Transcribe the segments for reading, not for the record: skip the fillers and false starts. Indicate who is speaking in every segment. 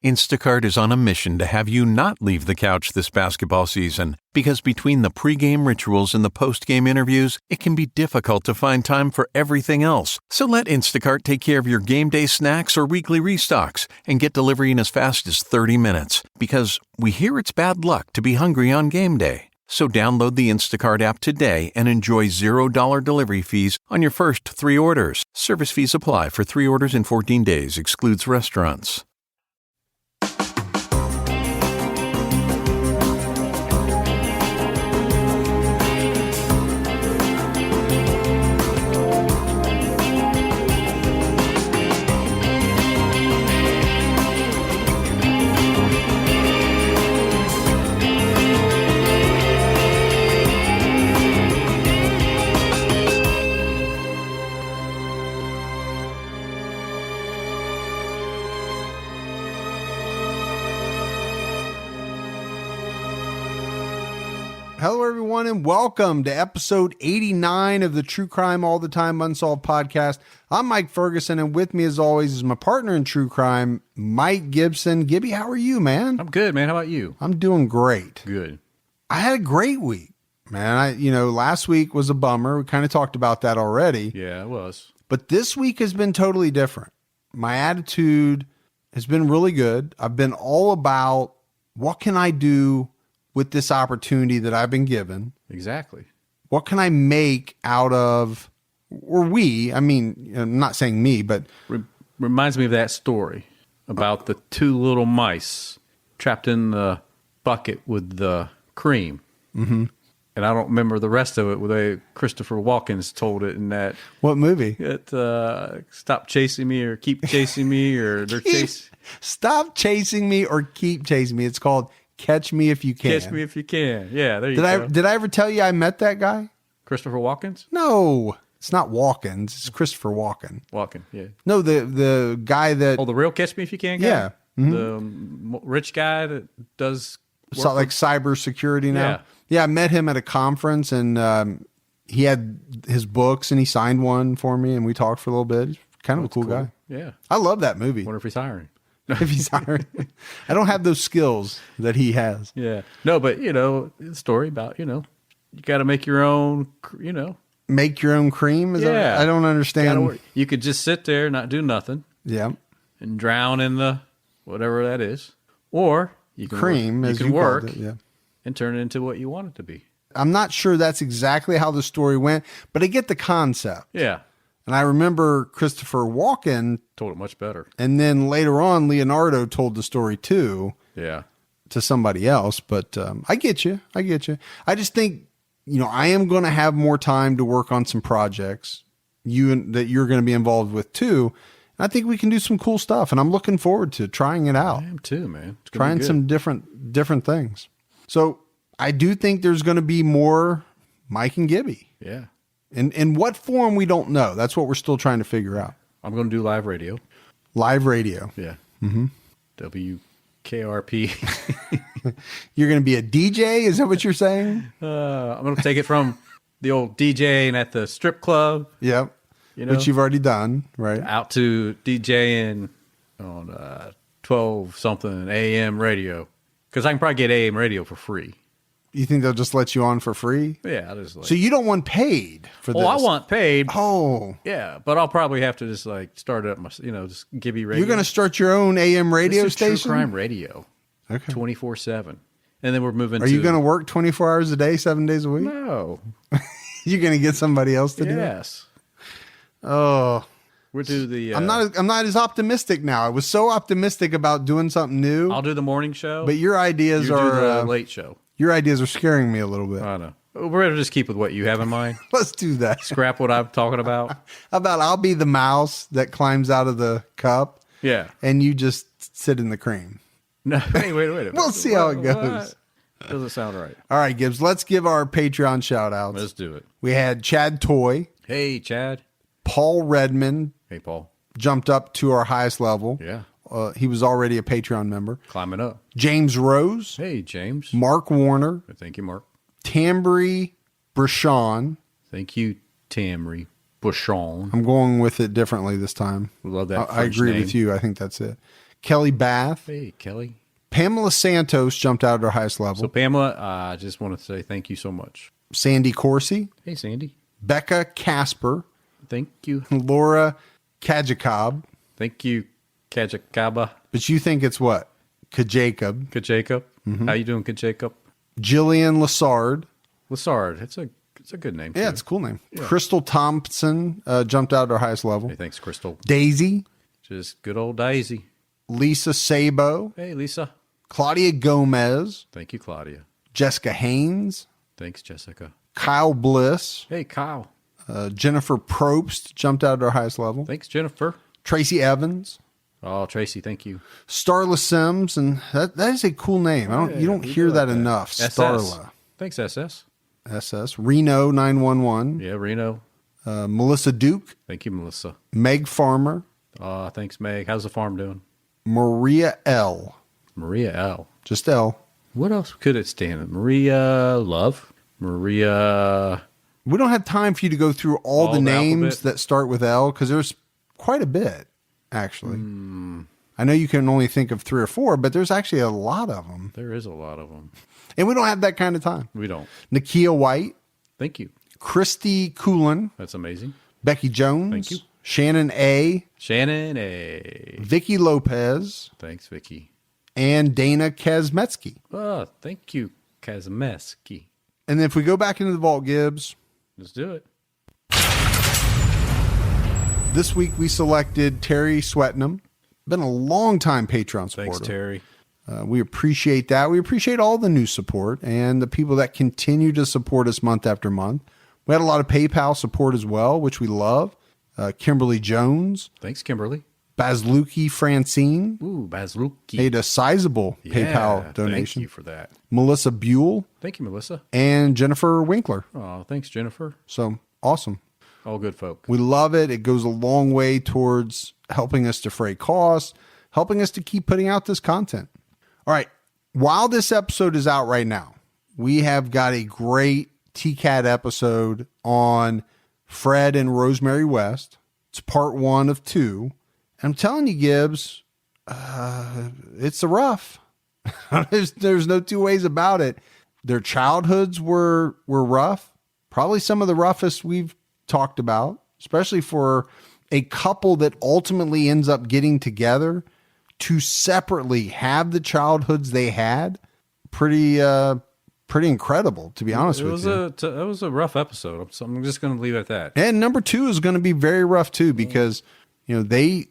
Speaker 1: Instacart is on a mission to have you not leave the couch this basketball season, because between the pregame rituals and the postgame interviews, it can be difficult to find time for everything else. So let Instacart take care of your game day snacks or weekly restocks and get delivery in as fast as 30 minutes. Because we hear it's bad luck to be hungry on game day. So download the Instacart app today and enjoy $0 delivery fees on your first 3 orders. Service fees apply for 3 orders in 14 days. Excludes restaurants.
Speaker 2: Hello, everyone, and welcome to episode 89 of the True Crime All the Time Unsolved podcast. I'm Mike Ferguson, and with me, as always, is my partner in true crime, Mike Gibson. Gibby, how are you, man?
Speaker 3: I'm good, man. How about you?
Speaker 2: I'm doing great.
Speaker 3: Good.
Speaker 2: I had a great week, man. Last week was a bummer. We kind of talked about that already.
Speaker 3: Yeah, it was.
Speaker 2: But this week has been totally different. My attitude has been really good. I've been all about what can I do with this opportunity that I've been given.
Speaker 3: Exactly.
Speaker 2: What can I make out of, or we, I mean, I'm not saying me, but.
Speaker 3: Reminds me of that story about the 2 little mice trapped in the bucket with the cream.
Speaker 2: Mm-hmm.
Speaker 3: And I don't remember the rest of it, the way Christopher Walken's told it in that.
Speaker 2: What movie?
Speaker 3: Stop chasing me or keep chasing me or they're chasing.
Speaker 2: Stop chasing me or keep chasing me. It's called Catch Me If You Can.
Speaker 3: Catch Me If You Can. Yeah, there you go.
Speaker 2: Did I ever tell you I met that guy?
Speaker 3: Christopher Walken's?
Speaker 2: No, it's not Walken's. It's Christopher Walken.
Speaker 3: Walken, yeah.
Speaker 2: No, the guy that.
Speaker 3: Oh, the real Catch Me If You Can guy?
Speaker 2: Yeah. Mm-hmm.
Speaker 3: The rich guy that does
Speaker 2: so, like cybersecurity now? Yeah, I met him at a conference, and he had his books, and he signed one for me, and we talked for a little bit. He's kind of a cool guy.
Speaker 3: Yeah.
Speaker 2: I love that movie.
Speaker 3: Wonder if he's hiring.
Speaker 2: If he's hiring. I don't have those skills that he has.
Speaker 3: Yeah. No, but, the story about, you got to make your own,
Speaker 2: Make your own cream? I don't understand.
Speaker 3: You could just sit there, not do nothing.
Speaker 2: Yeah.
Speaker 3: And drown in the whatever that is. Or you can
Speaker 2: cream,
Speaker 3: work,
Speaker 2: as
Speaker 3: you can work
Speaker 2: called it, yeah.
Speaker 3: And turn it into what you want it to be.
Speaker 2: I'm not sure that's exactly how the story went, but I get the concept.
Speaker 3: Yeah.
Speaker 2: And I remember Christopher Walken
Speaker 3: told it much better. And
Speaker 2: then later on, Leonardo told the story too.
Speaker 3: Yeah.
Speaker 2: To somebody else. But I get you. I just think, I am going to have more time to work on some projects that you're going to be involved with too. And I think we can do some cool stuff. And I'm looking forward to trying it out.
Speaker 3: I am too, man.
Speaker 2: Trying some different things. So I do think there's going to be more Mike and Gibby.
Speaker 3: Yeah.
Speaker 2: In what form, we don't know. That's what we're still trying to figure out.
Speaker 3: I'm going to do live radio.
Speaker 2: Live radio.
Speaker 3: Yeah.
Speaker 2: Mm-hmm.
Speaker 3: WKRP.
Speaker 2: You're going to be a DJ? Is that what you're saying?
Speaker 3: I'm going to take it from the old DJing at the strip club.
Speaker 2: Yep. Which you've already done, right?
Speaker 3: Out to DJing on 12-something AM radio. Because I can probably get AM radio for free.
Speaker 2: You think they'll just let you on for free?
Speaker 3: Yeah. Just
Speaker 2: so you don't want paid for this?
Speaker 3: Oh, I want paid.
Speaker 2: Oh.
Speaker 3: Yeah, but I'll probably have to just start it up, just Gibby radio.
Speaker 2: You're going to start your own AM radio station?
Speaker 3: True crime radio.
Speaker 2: Okay.
Speaker 3: 24/7. And then we're moving
Speaker 2: Are you going to work 24 hours a day, 7 days a week?
Speaker 3: No.
Speaker 2: You're going to get somebody else to do it?
Speaker 3: Yes.
Speaker 2: Oh.
Speaker 3: We'll do the...
Speaker 2: I'm not as optimistic now. I was so optimistic about doing something new.
Speaker 3: I'll do the morning show.
Speaker 2: But your ideas
Speaker 3: are...
Speaker 2: do
Speaker 3: the late show.
Speaker 2: Your ideas are scaring me a little bit.
Speaker 3: I know. We're going to just keep with what you have in mind.
Speaker 2: Let's do that.
Speaker 3: Scrap what I'm talking about.
Speaker 2: How about I'll be the mouse that climbs out of the cup.
Speaker 3: Yeah.
Speaker 2: And you just sit in the cream.
Speaker 3: No, wait a minute.
Speaker 2: We'll see how it goes.
Speaker 3: Doesn't sound right.
Speaker 2: All right, Gibbs, let's give our Patreon shout outs.
Speaker 3: Let's do it.
Speaker 2: We had Chad Toy.
Speaker 3: Hey, Chad.
Speaker 2: Paul Redmond.
Speaker 3: Hey, Paul.
Speaker 2: Jumped up to our highest level.
Speaker 3: Yeah.
Speaker 2: He was already a Patreon member.
Speaker 3: Climbing up.
Speaker 2: James Rose.
Speaker 3: Hey, James.
Speaker 2: Mark Warner.
Speaker 3: Thank you, Mark.
Speaker 2: Tambry Brashawn.
Speaker 3: Thank you, Tamry Bushon.
Speaker 2: I'm going with it differently this time.
Speaker 3: We love that.
Speaker 2: I agree with you. I think that's it. Kelly Bath.
Speaker 3: Hey, Kelly.
Speaker 2: Pamela Santos jumped out at her highest level.
Speaker 3: So, Pamela, I just want to say thank you so much.
Speaker 2: Sandy Corsi.
Speaker 3: Hey, Sandy.
Speaker 2: Becca Casper.
Speaker 3: Thank you.
Speaker 2: Laura Kajakob.
Speaker 3: Thank you, Kajakaba.
Speaker 2: But you think it's what? Kajakob.
Speaker 3: Kajakob. How you doing, Kajakob?
Speaker 2: Jillian Lassard.
Speaker 3: Lassard. It's a good name.
Speaker 2: Yeah,
Speaker 3: too.
Speaker 2: it's a cool name. Yeah. Crystal Thompson jumped out at her highest level.
Speaker 3: Hey, thanks, Crystal.
Speaker 2: Daisy.
Speaker 3: Just good old Daisy.
Speaker 2: Lisa Sabo.
Speaker 3: Hey, Lisa.
Speaker 2: Claudia Gomez.
Speaker 3: Thank you, Claudia.
Speaker 2: Jessica Haynes.
Speaker 3: Thanks, Jessica.
Speaker 2: Kyle Bliss.
Speaker 3: Hey, Kyle.
Speaker 2: Jennifer Probst jumped out at her highest level.
Speaker 3: Thanks, Jennifer.
Speaker 2: Tracy Evans.
Speaker 3: Oh, Tracy, thank you.
Speaker 2: Starla Sims, and that is a cool name. You don't hear that enough. Starla.
Speaker 3: Thanks, SS.
Speaker 2: SS. Reno 911.
Speaker 3: Yeah, Reno.
Speaker 2: Melissa Duke.
Speaker 3: Thank you, Melissa.
Speaker 2: Meg Farmer.
Speaker 3: Thanks, Meg. How's the farm doing?
Speaker 2: Maria L.
Speaker 3: Maria L.
Speaker 2: Just L.
Speaker 3: What else could it stand? Maria Love. Maria.
Speaker 2: We don't have time for you to go through all the names
Speaker 3: alphabet
Speaker 2: that start with L because there's quite a bit, actually. I know you can only think of 3 or 4, but there's actually a lot of them.
Speaker 3: There is a lot of them.
Speaker 2: And we don't have that kind of time.
Speaker 3: We don't.
Speaker 2: Nakia White.
Speaker 3: Thank you.
Speaker 2: Christy Coolin.
Speaker 3: That's amazing.
Speaker 2: Becky Jones.
Speaker 3: Thank you.
Speaker 2: Shannon A.
Speaker 3: Shannon A.
Speaker 2: Vicky Lopez.
Speaker 3: Thanks, Vicky.
Speaker 2: And Dana Kazmetsky.
Speaker 3: Oh, thank you, Kazmeski.
Speaker 2: And then if we go back into the vault, Gibbs.
Speaker 3: Let's do it.
Speaker 2: This week we selected Terry Swetnam. Been a long time Patreon supporter.
Speaker 3: Thanks, Terry.
Speaker 2: We appreciate that. We appreciate all the new support and the people that continue to support us month after month. We had a lot of PayPal support as well, which we love. Kimberly Jones.
Speaker 3: Thanks, Kimberly.
Speaker 2: Bazluki Francine.
Speaker 3: Ooh, Bazluki.
Speaker 2: Made a sizable PayPal donation.
Speaker 3: Thank you for that.
Speaker 2: Melissa Buell.
Speaker 3: Thank you, Melissa.
Speaker 2: And Jennifer Winkler.
Speaker 3: Oh, thanks, Jennifer.
Speaker 2: So awesome.
Speaker 3: All good folk.
Speaker 2: We love it. It goes a long way towards helping us defray costs, helping us to keep putting out this content. All right. While this episode is out right now, we have got a great TCAT episode on Fred and Rosemary West. It's part 1 of 2. And I'm telling you, Gibbs, it's a rough. There's no two ways about it. Their childhoods were rough. Probably some of the roughest we've talked about, especially for a couple that ultimately ends up getting together to separately have the childhoods they had. Pretty incredible, to be honest with you.
Speaker 3: It was a rough episode. So I'm just going to leave it at that.
Speaker 2: And number 2 is going to be very rough too, because they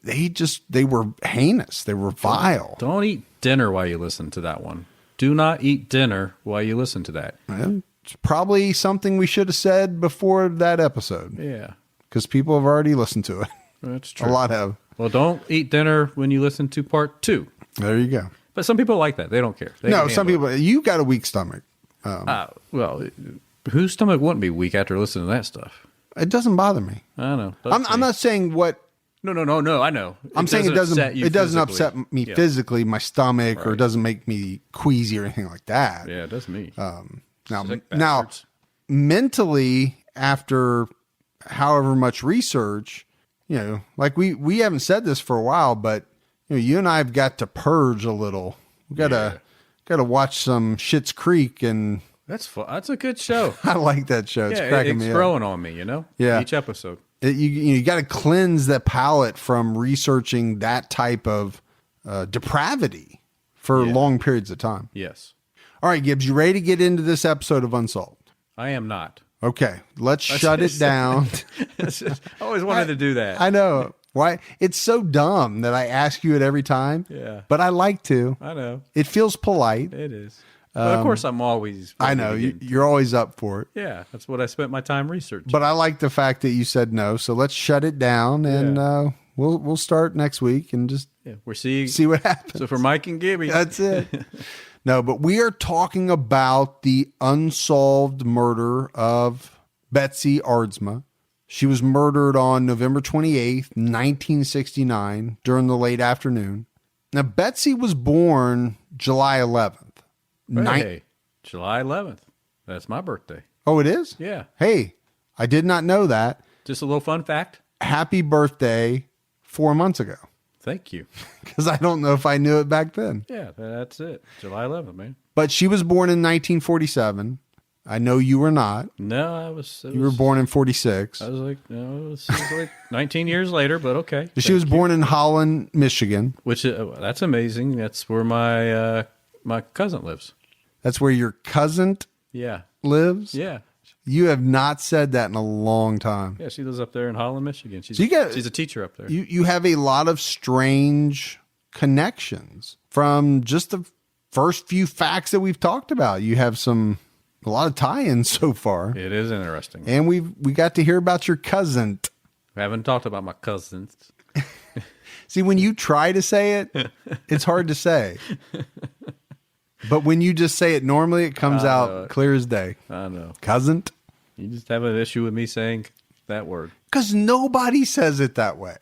Speaker 2: were heinous. They were vile.
Speaker 3: Don't eat dinner while you listen to that one. Do not eat dinner while you listen to that.
Speaker 2: And it's probably something we should have said before that episode.
Speaker 3: Yeah.
Speaker 2: Because people have already listened to it.
Speaker 3: That's true.
Speaker 2: A lot have.
Speaker 3: Well, don't eat dinner when you listen to part 2.
Speaker 2: There you go.
Speaker 3: But some people like that. They don't care.
Speaker 2: No, some people, you got a weak stomach.
Speaker 3: Well, whose stomach wouldn't be weak after listening to that stuff?
Speaker 2: It doesn't bother me.
Speaker 3: I know.
Speaker 2: I'm not saying what.
Speaker 3: No. I know.
Speaker 2: I'm saying it doesn't upset me
Speaker 3: Yeah.
Speaker 2: physically, my stomach, or it
Speaker 3: Right.
Speaker 2: doesn't make me queasy or anything like that.
Speaker 3: Yeah, it does me.
Speaker 2: Now,
Speaker 3: Sick bastards.
Speaker 2: mentally, after however much research, like we haven't said this for a while, but you and I have got to purge a little. We gotta watch some Schitt's Creek, and
Speaker 3: That's fun. That's a good show.
Speaker 2: I like that show. It's
Speaker 3: Yeah,
Speaker 2: cracking me
Speaker 3: it's
Speaker 2: up.
Speaker 3: growing on me,
Speaker 2: Yeah.
Speaker 3: Each episode.
Speaker 2: You got to cleanse that palate from researching that type of depravity for long periods of time.
Speaker 3: Yes.
Speaker 2: All right, Gibbs, you ready to get into this episode of Unsolved?
Speaker 3: I am not.
Speaker 2: Okay, let's shut it down.
Speaker 3: I always wanted to do that.
Speaker 2: I know. Why? It's so dumb that I ask you it every time.
Speaker 3: Yeah.
Speaker 2: But I like to.
Speaker 3: I know.
Speaker 2: It feels polite.
Speaker 3: It is. But of course, I'm always.
Speaker 2: I know. You're always up for it.
Speaker 3: Yeah, that's what I spent my time researching.
Speaker 2: But I like the fact that you said no. So let's shut it down, and we'll start next week and just
Speaker 3: we're seeing.
Speaker 2: see what happens.
Speaker 3: So for Mike and Gibby.
Speaker 2: That's it. No, but we are talking about the unsolved murder of Betsy Aardsma. She was murdered on November 28th, 1969, during the late afternoon. Now, Betsy was born July 11th.
Speaker 3: Hey, July 11th. That's my birthday.
Speaker 2: Oh, it is?
Speaker 3: Yeah.
Speaker 2: Hey, I did not know that.
Speaker 3: Just a little fun fact.
Speaker 2: Happy birthday 4 months ago.
Speaker 3: Thank you.
Speaker 2: because I don't know if I knew it back then.
Speaker 3: Yeah, that's it. July 11th, man.
Speaker 2: But she was born in 1947. I know you were not.
Speaker 3: No,
Speaker 2: You were born in 46.
Speaker 3: I was like, no, it was like 19 years later, but okay.
Speaker 2: She was born in Holland, Michigan.
Speaker 3: Which that's amazing. That's where my cousin lives.
Speaker 2: That's where your cousin
Speaker 3: Yeah.
Speaker 2: lives?
Speaker 3: Yeah.
Speaker 2: You have not said that in a long time.
Speaker 3: Yeah, she lives up there in Holland, Michigan. She's a teacher up there.
Speaker 2: You have a lot of strange connections from just the first few facts that we've talked about. You have a lot of tie-ins so far.
Speaker 3: It is interesting.
Speaker 2: And we got to hear about your cousin.
Speaker 3: We haven't talked about my cousins.
Speaker 2: See, when you try to say it, it's hard to say. But when you just say it normally, it comes out clear as day.
Speaker 3: I know.
Speaker 2: Cousin.
Speaker 3: You just have an issue with me saying that word.
Speaker 2: Because nobody says it that way.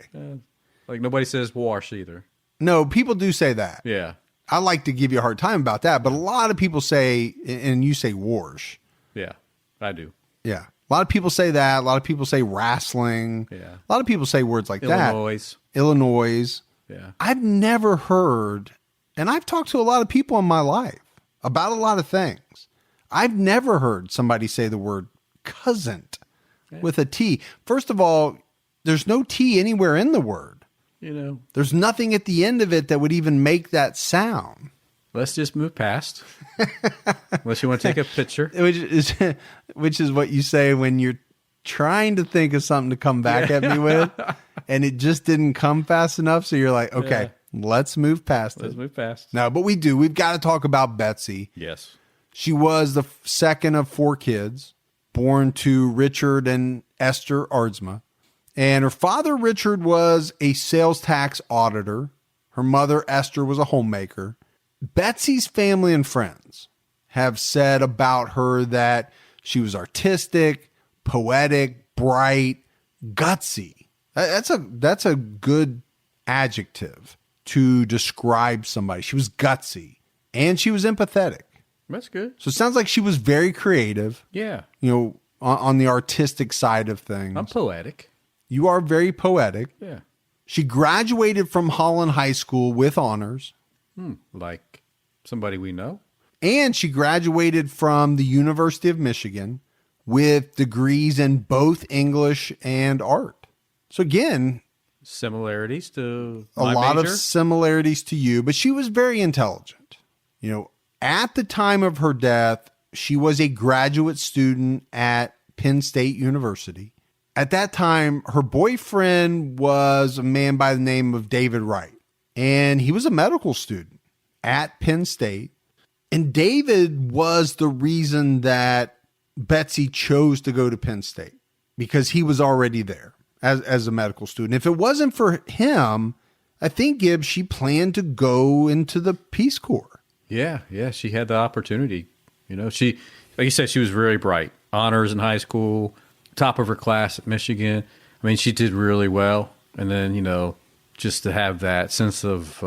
Speaker 3: Like nobody says wash either.
Speaker 2: No, people do say that.
Speaker 3: Yeah.
Speaker 2: I like to give you a hard time about that, but a lot of people say, and you say wash.
Speaker 3: Yeah, I do.
Speaker 2: Yeah. A lot of people say that. A lot of people say wrestling.
Speaker 3: Yeah.
Speaker 2: A lot of people say words like
Speaker 3: Illinois.
Speaker 2: that. Illinois.
Speaker 3: Yeah.
Speaker 2: I've never heard, and I've talked to a lot of people in my life about a lot of things. I've never heard somebody say the word cousin with a T. First of all, there's no T anywhere in the word.
Speaker 3: You know.
Speaker 2: There's nothing at the end of it that would even make that sound.
Speaker 3: Let's just move past. Unless you want to take a picture.
Speaker 2: Which is what you say when you're trying to think of something to come back at me with, and it just didn't come fast enough. So you're like, okay, let's move past it.
Speaker 3: Let's move past.
Speaker 2: No, but we've got to talk about Betsy.
Speaker 3: Yes.
Speaker 2: She was the second of 4 kids, born to Richard and Esther Aardsma. And her father, Richard, was a sales tax auditor. Her mother, Esther, was a homemaker. Betsy's family and friends have said about her that she was artistic, poetic, bright, gutsy. That's a good adjective to describe somebody. She was gutsy and she was empathetic.
Speaker 3: That's good.
Speaker 2: So it sounds like she was very creative.
Speaker 3: Yeah.
Speaker 2: You know, on the artistic side of things.
Speaker 3: I'm poetic.
Speaker 2: You are very poetic.
Speaker 3: Yeah.
Speaker 2: She graduated from Holland High School with honors.
Speaker 3: Like somebody we know.
Speaker 2: And she graduated from the University of Michigan with degrees in both English and art. So again,
Speaker 3: Similarities to
Speaker 2: a lot of similarities to you, but she was very intelligent. You know, at the time of her death, she was a graduate student at Penn State University. At that time, her boyfriend was a man by the name of David Wright, and he was a medical student at Penn State. And David was the reason that Betsy chose to go to Penn State, because he was already there as a medical student. If it wasn't for him, I think, Gibbs, she planned to go into the Peace Corps.
Speaker 3: Yeah. She had the opportunity. You know, she, like you said, she was very bright. Honors in high school, top of her class at Michigan. I mean, she did really well. And then, you know, just to have that sense of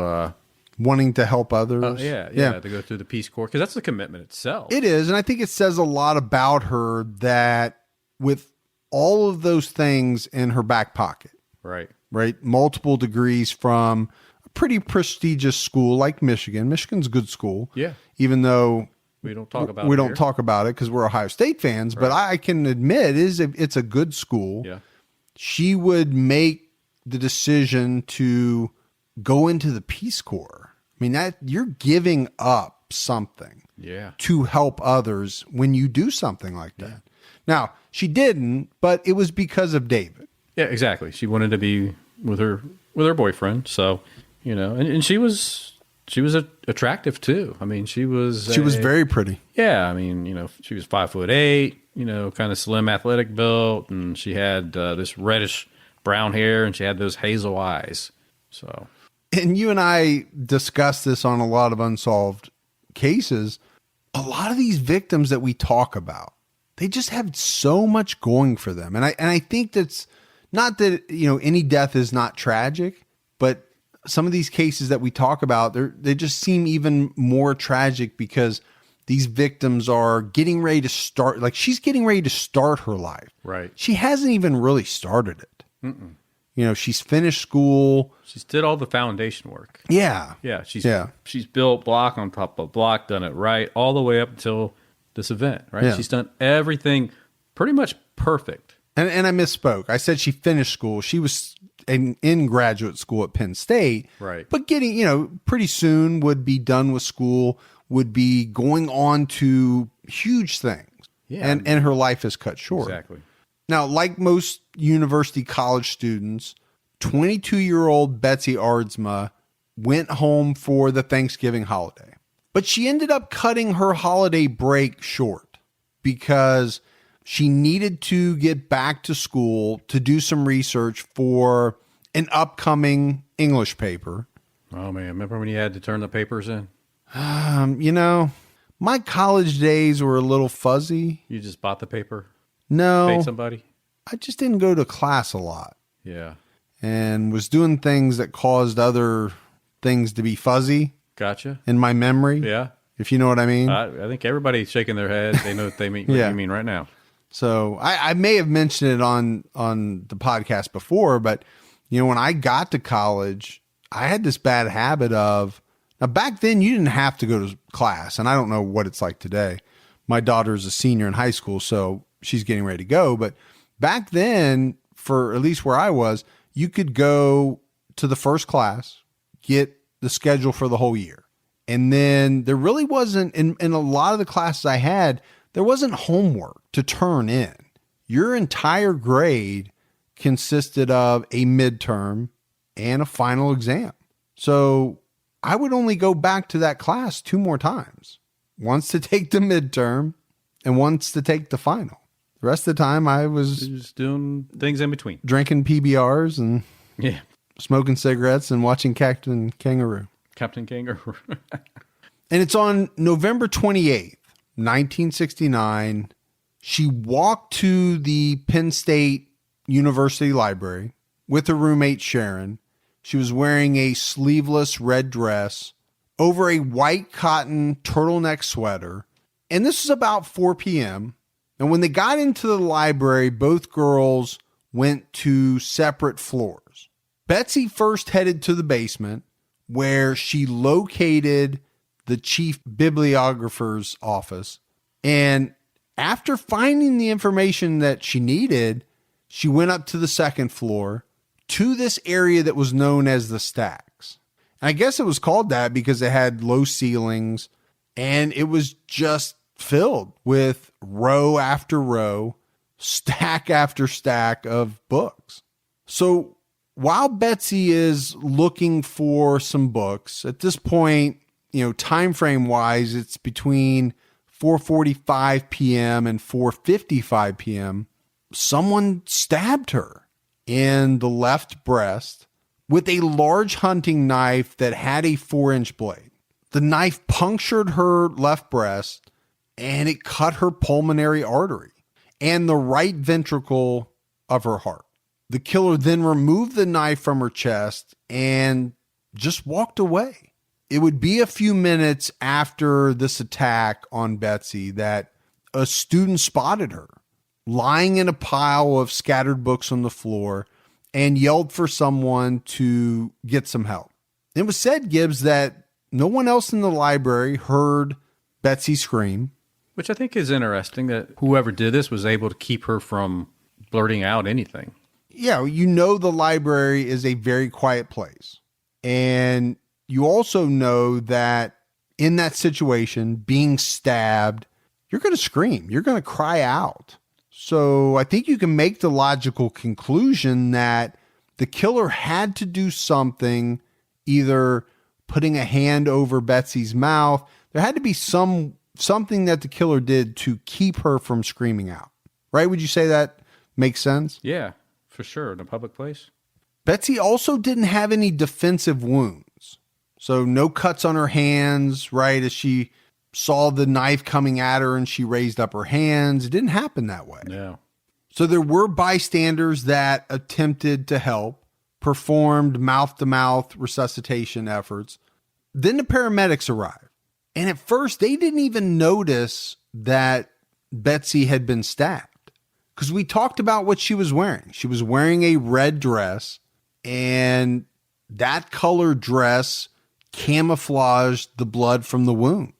Speaker 2: wanting to help others.
Speaker 3: To go through the Peace Corps, because that's the commitment itself.
Speaker 2: It is. And I think it says a lot about her that with all of those things in her back pocket,
Speaker 3: Right.
Speaker 2: Multiple degrees from a pretty prestigious school like Michigan. Michigan's a good school.
Speaker 3: Yeah.
Speaker 2: Even though
Speaker 3: we don't talk about
Speaker 2: it because we're Ohio State fans, but I can admit it's a good school.
Speaker 3: Yeah.
Speaker 2: She would make the decision to go into the Peace Corps. I mean, that you're giving up something to help others when you do something like that. Yeah. Now, she didn't, but it was because of David.
Speaker 3: Yeah, exactly. She wanted to be with her boyfriend. So, you know, and she was attractive too. I mean, she was
Speaker 2: very pretty.
Speaker 3: Yeah. I mean, you know, she was 5'8", you know, kind of slim, athletic built. And she had this reddish brown hair, and she had those hazel eyes. So,
Speaker 2: and you and I discussed this on a lot of unsolved cases. A lot of these victims that we talk about, they just have so much going for them. And I think that's not that, you know, any death is not tragic, but some of these cases that we talk about, they just seem even more tragic because these victims are getting ready to start, like she's getting ready to start her life.
Speaker 3: Right.
Speaker 2: She hasn't even really started it. You She's finished school.
Speaker 3: She's did all the foundation work.
Speaker 2: Yeah.
Speaker 3: Yeah. She's built block on top of block, done it right all the way up until this event, right?
Speaker 2: Yeah.
Speaker 3: She's done everything pretty much perfect.
Speaker 2: And I misspoke. I said she finished school. She was in graduate school at Penn State.
Speaker 3: Right.
Speaker 2: But getting, pretty soon would be done with school, would be going on to huge things.
Speaker 3: Yeah.
Speaker 2: And her life is cut short.
Speaker 3: Exactly.
Speaker 2: Now, like most university college students, 22-year-old Betsy Aardsma went home for the Thanksgiving holiday. But she ended up cutting her holiday break short because she needed to get back to school to do some research for an upcoming English paper.
Speaker 3: Oh, man. Remember when you had to turn the papers in?
Speaker 2: My college days were a little fuzzy.
Speaker 3: You just bought the paper?
Speaker 2: No.
Speaker 3: Paid somebody?
Speaker 2: I just didn't go to class a lot
Speaker 3: Yeah.
Speaker 2: and was doing things that caused other things to be fuzzy
Speaker 3: Gotcha.
Speaker 2: in my memory.
Speaker 3: Yeah.
Speaker 2: If you know what I mean.
Speaker 3: I think everybody's shaking their head. They know what they mean.
Speaker 2: Yeah.
Speaker 3: What you mean right now.
Speaker 2: So I may have mentioned it on the podcast before, but when I got to college, I had this bad habit of, now back then you didn't have to go to class, and I don't know what it's like today. My daughter's a senior in high school, so she's getting ready to go. But back then, for at least where I was, you could go to the first class, get the schedule for the whole year. And then there really wasn't, in a lot of the classes I had, there wasn't homework to turn in. Your entire grade consisted of a midterm and a final exam. So I would only go back to that class 2 more times. Once to take the midterm and once to take the final. The rest of the time I was
Speaker 3: Just doing things in between.
Speaker 2: drinking PBRs and
Speaker 3: Yeah.
Speaker 2: smoking cigarettes and watching Captain Kangaroo.
Speaker 3: Captain Kangaroo.
Speaker 2: And it's on November 28th, 1969. She walked to the Penn State University library with her roommate, Sharon. She was wearing a sleeveless red dress over a white cotton turtleneck sweater. And this was about 4 p.m. And when they got into the library, both girls went to separate floors. Betsy first headed to the basement, where she located the chief bibliographer's office. And after finding the information that she needed, she went up to the second floor to this area that was known as the stacks. And I guess it was called that because it had low ceilings and it was just filled with row after row, stack after stack of books. So while Betsy is looking for some books, at this point, time frame wise, it's between 4:45 p.m. and 4:55 p.m. Someone stabbed her in the left breast with a large hunting knife that had a 4-inch blade. The knife punctured her left breast and it cut her pulmonary artery and the right ventricle of her heart. The killer then removed the knife from her chest and just walked away. It would be a few minutes after this attack on Betsy that a student spotted her lying in a pile of scattered books on the floor and yelled for someone to get some help. It was said, Gibbs, that no one else in the library heard Betsy scream.
Speaker 3: Which I think is interesting that whoever did this was able to keep her from blurting out anything.
Speaker 2: Yeah, the library is a very quiet place. And you also know that in that situation, being stabbed, you're going to scream. You're going to cry out. So I think you can make the logical conclusion that the killer had to do something, either putting a hand over Betsy's mouth. There had to be something that the killer did to keep her from screaming out. Right? Would you say that makes sense?
Speaker 3: Yeah, for sure. In a public place.
Speaker 2: Betsy also didn't have any defensive wounds. So no cuts on her hands, right? As she saw the knife coming at her and she raised up her hands. It didn't happen that way.
Speaker 3: Yeah.
Speaker 2: So there were bystanders that attempted to help, performed mouth-to-mouth resuscitation efforts. Then the paramedics arrived. And at first, they didn't even notice that Betsy had been stabbed. Because we talked about what she was wearing. She was wearing a red dress and that color dress camouflaged the blood from the wound.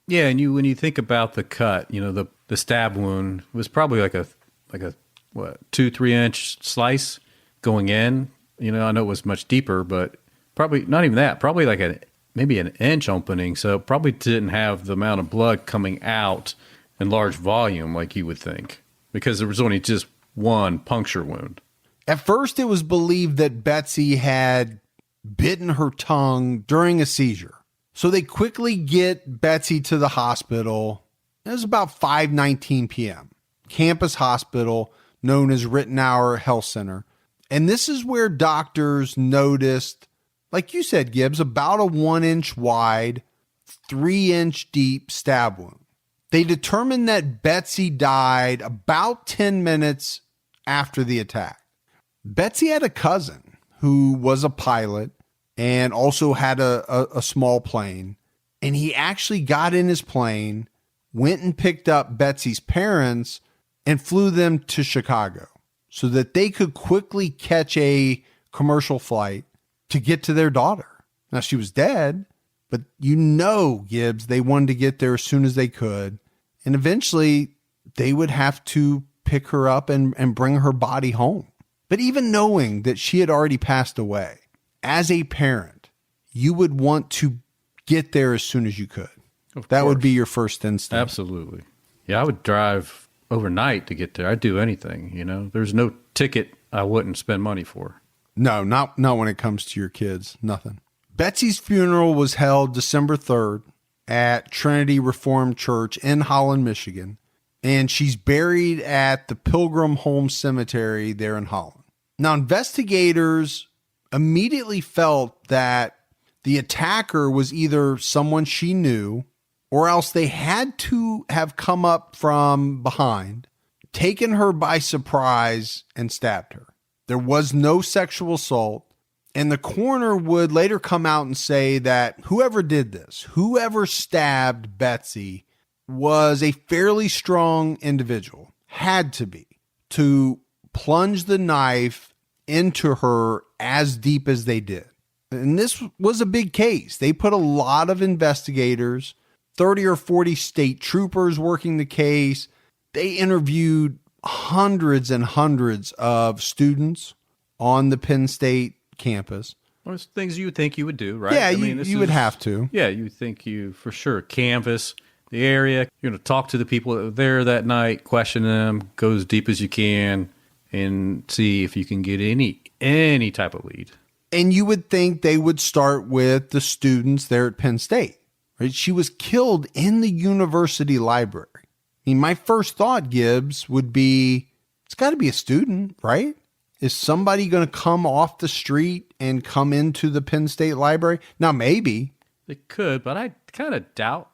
Speaker 3: Yeah, and when you think about the cut, the stab wound was probably like a 2-3 inch slice going in. I know it was much deeper, but probably not even that. Probably like maybe an inch opening, so probably didn't have the amount of blood coming out in large volume like you would think, because there was only just one puncture wound.
Speaker 2: At first, it was believed that Betsy had bitten her tongue during a seizure. So they quickly get Betsy to the hospital. It was about 5:19 p.m. Campus hospital, known as Rittenauer Health Center. And this is where doctors noticed, like you said, Gibbs, about a 1 inch wide, 3 inch deep stab wound. They determined that Betsy died about 10 minutes after the attack. Betsy had a cousin who was a pilot and also had a small plane. And he actually got in his plane, went and picked up Betsy's parents and flew them to Chicago so that they could quickly catch a commercial flight to get to their daughter. Now, she was dead, but Gibbs, they wanted to get there as soon as they could. And eventually they would have to pick her up and bring her body home. But even knowing that she had already passed away, as a parent, you would want to get there as soon as you could. That would be your first instinct.
Speaker 3: Absolutely. Yeah, I would drive overnight to get there. I'd do anything, There's no ticket I wouldn't spend money for.
Speaker 2: No, not when it comes to your kids. Nothing. Betsy's funeral was held December 3rd at Trinity Reformed Church in Holland, Michigan. And she's buried at the Pilgrim Home Cemetery there in Holland. Now, investigators immediately felt that the attacker was either someone she knew, or else they had to have come up from behind, taken her by surprise, and stabbed her. There was no sexual assault, and the coroner would later come out and say that whoever did this, whoever stabbed Betsy, was a fairly strong individual, had to be, to plunge the knife into her as deep as they did. And this was a big case. They put a lot of investigators, 30 or 40 state troopers working the case. They interviewed hundreds and hundreds of students on the Penn State campus.
Speaker 3: Well, it's things you would think you would do, right?
Speaker 2: Yeah, you would have to.
Speaker 3: Yeah, you would think you, for sure, canvass the area. You're going to talk to the people that were there that night, question them, go as deep as you can, and see if you can get any type of lead.
Speaker 2: And you would think they would start with the students there at Penn State, right? She was killed in the university library. I mean, my first thought, Gibbs, would be, it's got to be a student, right? Is somebody going to come off the street and come into the Penn State library? Now, maybe.
Speaker 3: They could, but I kind of doubt,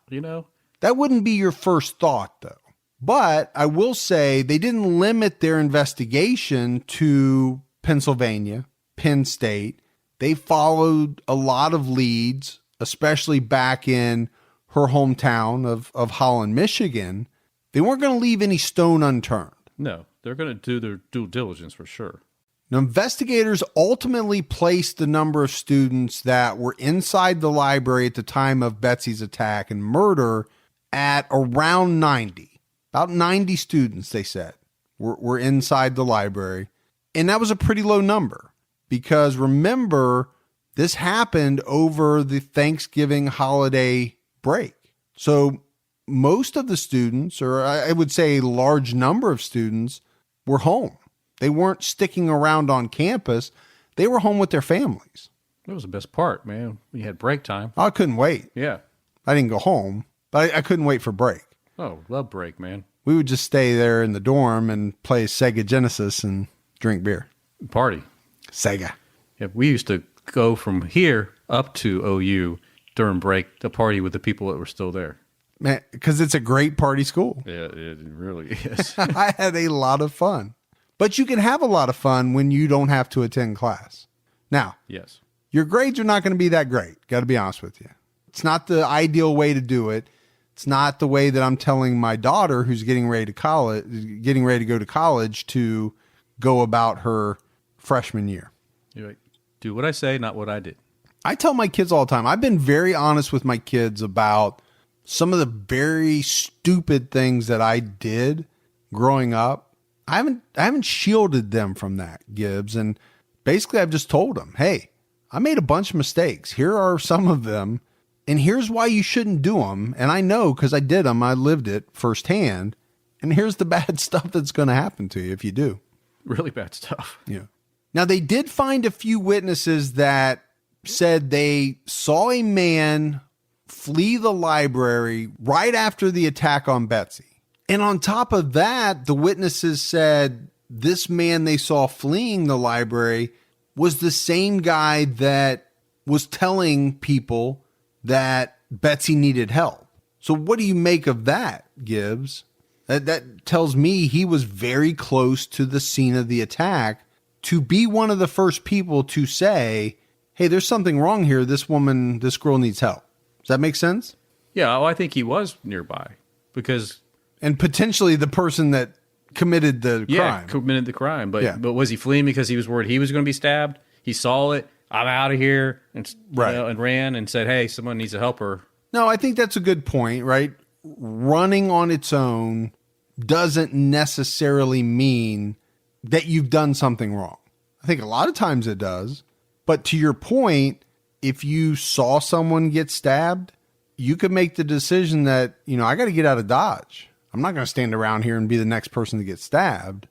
Speaker 2: That wouldn't be your first thought, though. But I will say they didn't limit their investigation to Pennsylvania, Penn State. They followed a lot of leads, especially back in her hometown of Holland, Michigan. They weren't going to leave any stone unturned.
Speaker 3: No, they're going to do their due diligence for sure.
Speaker 2: Now, investigators ultimately placed the number of students that were inside the library at the time of Betsy's attack and murder at around 90. About 90 students, they said, were inside the library. And that was a pretty low number because remember, this happened over the Thanksgiving holiday break. So most of the students, or I would say a large number of students, were home. They weren't sticking around on campus. They were home with their families.
Speaker 3: That was the best part, man. We had break time.
Speaker 2: I couldn't wait.
Speaker 3: Yeah.
Speaker 2: I didn't go home, but I couldn't wait for break.
Speaker 3: Oh, love break, man.
Speaker 2: We would just stay there in the dorm and play Sega Genesis and drink beer.
Speaker 3: Party.
Speaker 2: Sega.
Speaker 3: Yeah, we used to go from here up to OU during break to party with the people that were still there.
Speaker 2: Man, because it's a great party school.
Speaker 3: Yeah, it really is.
Speaker 2: I had a lot of fun. But you can have a lot of fun when you don't have to attend class. Now,
Speaker 3: yes,
Speaker 2: your grades are not going to be that great. Got to be honest with you. It's not the ideal way to do it. It's not the way that I'm telling my daughter who's getting ready to go to college to go about her freshman year.
Speaker 3: You're like, do what I say, not what I did.
Speaker 2: I tell my kids all the time, I've been very honest with my kids about some of the very stupid things that I did growing up. I haven't shielded them from that, Gibbs. And basically I've just told them, hey, I made a bunch of mistakes. Here are some of them. And here's why you shouldn't do them. And I know because I did them. I lived it firsthand. And here's the bad stuff that's going to happen to you if you do.
Speaker 3: Really bad stuff.
Speaker 2: Yeah. Now, they did find a few witnesses that said they saw a man flee the library right after the attack on Betsy. And on top of that, the witnesses said this man they saw fleeing the library was the same guy that was telling people that Betsy needed help. So what do you make of that, Gibbs? That tells me he was very close to the scene of the attack to be one of the first people to say, hey, there's something wrong here. This girl needs help. Does that make sense?
Speaker 3: Yeah, well, I think he was nearby because...
Speaker 2: And potentially the person that committed the crime.
Speaker 3: Yeah, committed the crime. But was he fleeing because he was worried he was going to be stabbed? He saw it. I'm out of here. And, and ran and said, hey, someone needs to help her.
Speaker 2: No, I think that's a good point, right? Running on its own doesn't necessarily mean that you've done something wrong. I think a lot of times it does. But to your point, if you saw someone get stabbed, you could make the decision that, I got to get out of Dodge. I'm not going to stand around here and be the next person to get stabbed.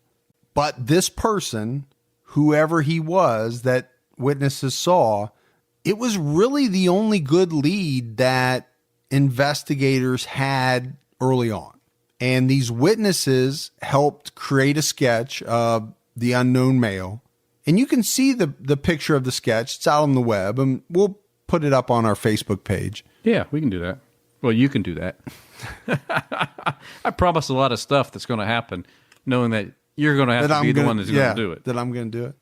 Speaker 2: But this person, whoever he was that witnesses saw, it was really the only good lead that investigators had early on. And these witnesses helped create a sketch of the unknown male. And you can see the picture of the sketch. It's out on the web, and we'll put it up on our Facebook page.
Speaker 3: Yeah, we can do that. Well, you can do that. I promise a lot of stuff that's going to happen, knowing that you're going to have to be the one that's going to do it.
Speaker 2: That I'm going to do it.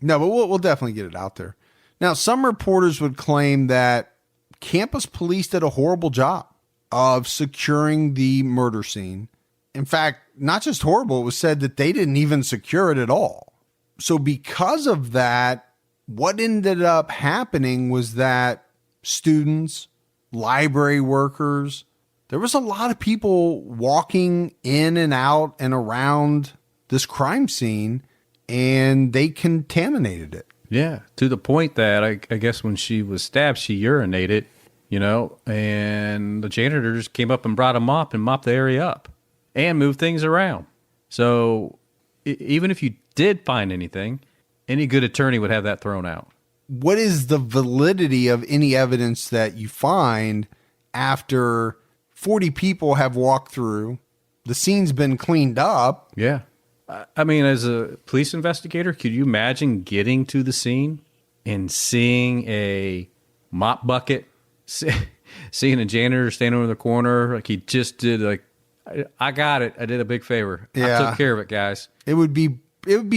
Speaker 2: No, but we'll definitely get it out there. Now, some reporters would claim that campus police did a horrible job of securing the murder scene. In fact, not just horrible, it was said that they didn't even secure it at all. So because of that, what ended up happening was that students, library workers, there was a lot of people walking in and out and around this crime scene, and they contaminated it.
Speaker 3: Yeah, to the point that I guess when she was stabbed, she urinated, and the janitors came up and brought a mop and mopped the area up and moved things around. So even if you did find anything, any good attorney would have that thrown out.
Speaker 2: What is the validity of any evidence that you find after 40 people have walked through, the scene's been cleaned up?
Speaker 3: Yeah. I mean, as a police investigator, could you imagine getting to the scene and seeing a mop bucket, seeing a janitor standing over the corner like he just did, like, I got it. I did a big favor.
Speaker 2: Yeah.
Speaker 3: I took care of it, guys.
Speaker 2: It would be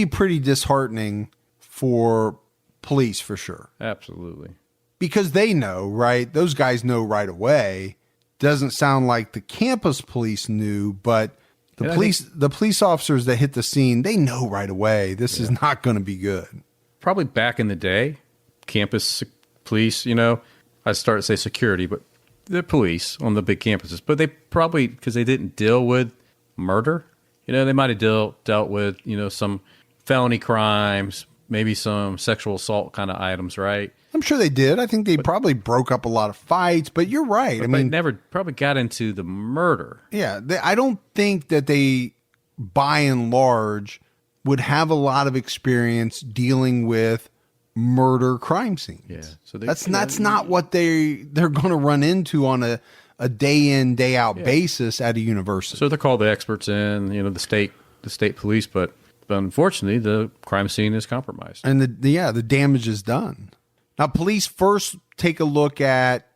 Speaker 2: pretty disheartening for police for sure.
Speaker 3: Absolutely.
Speaker 2: Because they know, right? Those guys know right away. Doesn't sound like the campus police knew, but the police officers that hit the scene, they know right away this is not going to be good.
Speaker 3: Probably back in the day, campus police, I started to say security, but the police on the big campuses. But they probably, because they didn't deal with murder, they might have dealt with, some felony crimes, maybe some sexual assault kind of items, right?
Speaker 2: I'm sure they did. I think they probably broke up a lot of fights, but you're right.
Speaker 3: But they never probably got into the murder.
Speaker 2: Yeah. I don't think that they, by and large, would have a lot of experience dealing with murder crime scenes.
Speaker 3: Yeah. So
Speaker 2: that's not what they're going to run into on a day in, day out basis at a university.
Speaker 3: So they're called the experts in, the state police, but unfortunately the crime scene is compromised.
Speaker 2: And the damage is done. Now, police first take a look at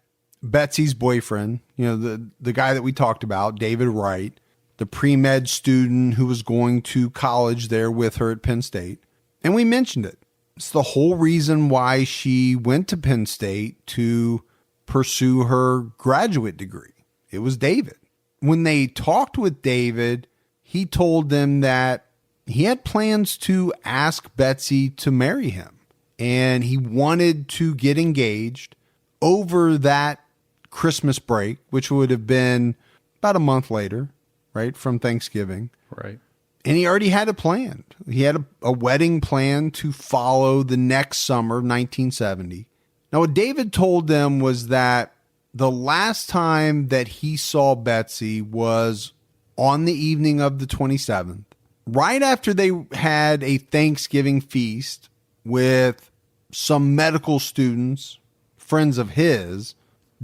Speaker 2: Betsy's boyfriend, the guy that we talked about, David Wright, the pre-med student who was going to college there with her at Penn State. And we mentioned it. It's the whole reason why she went to Penn State to pursue her graduate degree. It was David. When they talked with David, he told them that he had plans to ask Betsy to marry him. and he wanted to get engaged over that Christmas break, which would have been about a month later, right, from Thanksgiving.
Speaker 3: Right.
Speaker 2: And he already had it planned. He had a wedding plan to follow the next summer, 1970. Now, what David told them was that the last time that he saw Betsy was on the evening of the 27th, right after they had a Thanksgiving feast with some medical students, friends of his.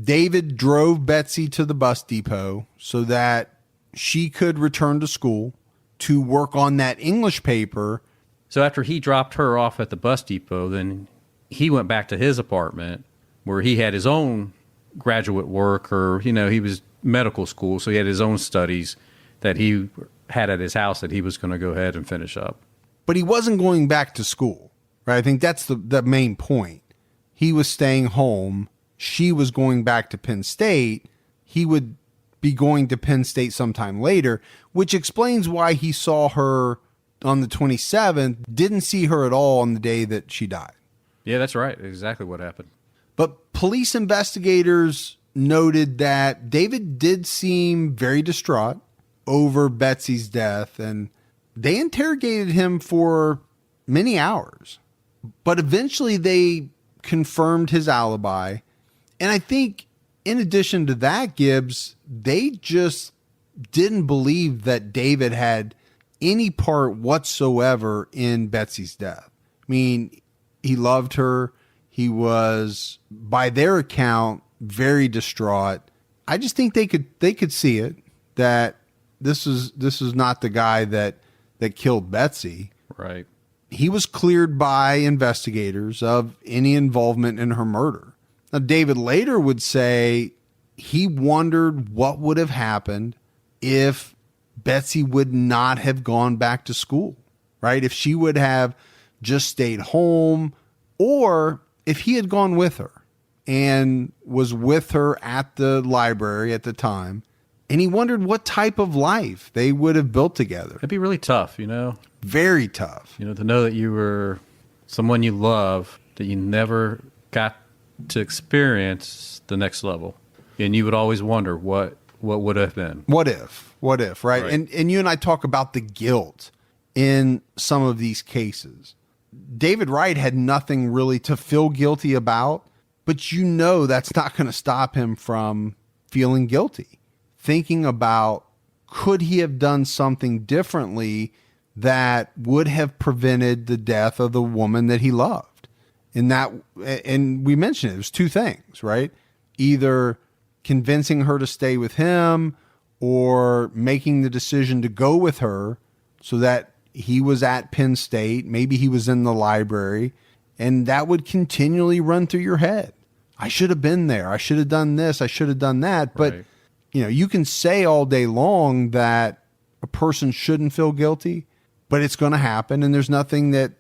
Speaker 2: David drove Betsy to the bus depot so that she could return to school to work on that English paper.
Speaker 3: So after he dropped her off at the bus depot, then he went back to his apartment where he had his own graduate work, or, he was medical school. So he had his own studies that he had at his house that he was going to go ahead and finish up.
Speaker 2: But he wasn't going back to school, right? I think that's the main point. He was staying home. She was going back to Penn State. He would be going to Penn State sometime later, which explains why he saw her on the 27th, didn't see her at all on the day that she died.
Speaker 3: Yeah, that's right. Exactly what happened.
Speaker 2: But police investigators noted that David did seem very distraught over Betsy's death, and they interrogated him for many hours. But eventually they confirmed his alibi. And I think in addition to that, Gibbs, they just didn't believe that David had any part whatsoever in Betsy's death. I mean, he loved her. He was, by their account, very distraught. I just think they could see it, that this is not the guy that killed Betsy.
Speaker 3: Right.
Speaker 2: He was cleared by investigators of any involvement in her murder. Now, David later would say he wondered what would have happened if Betsy would not have gone back to school, right? If she would have just stayed home, or if he had gone with her and was with her at the library at the time. And he wondered what type of life they would have built together.
Speaker 3: It'd be really tough,
Speaker 2: Very tough.
Speaker 3: To know that you were someone you love, that you never got to experience the next level. And you would always wonder what would have been.
Speaker 2: What if, right?
Speaker 3: Right.
Speaker 2: And you and I talk about the guilt in some of these cases. David Wright had nothing really to feel guilty about, but that's not going to stop him from feeling guilty. Thinking about, could he have done something differently that would have prevented the death of the woman that he loved? And we mentioned it was two things, right? Either convincing her to stay with him or making the decision to go with her so that he was at Penn State, maybe he was in the library, and that would continually run through your head. I should have been there. I should have done this. I should have done that. But,
Speaker 3: Right.
Speaker 2: You can say all day long that a person shouldn't feel guilty, but it's going to happen. And there's nothing that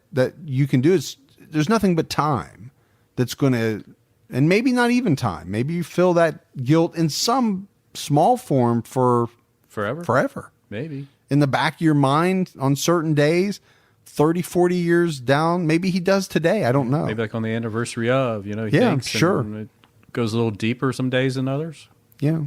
Speaker 2: you can do. There's nothing but time that's going to, and maybe not even time. Maybe you feel that guilt in some small form for forever.
Speaker 3: Maybe.
Speaker 2: In the back of your mind on certain days, 30, 40 years down, maybe he does today. I don't know.
Speaker 3: Maybe like on the anniversary of, he
Speaker 2: Yeah,
Speaker 3: thinks,
Speaker 2: sure.
Speaker 3: and it goes a little deeper some days than others.
Speaker 2: Yeah,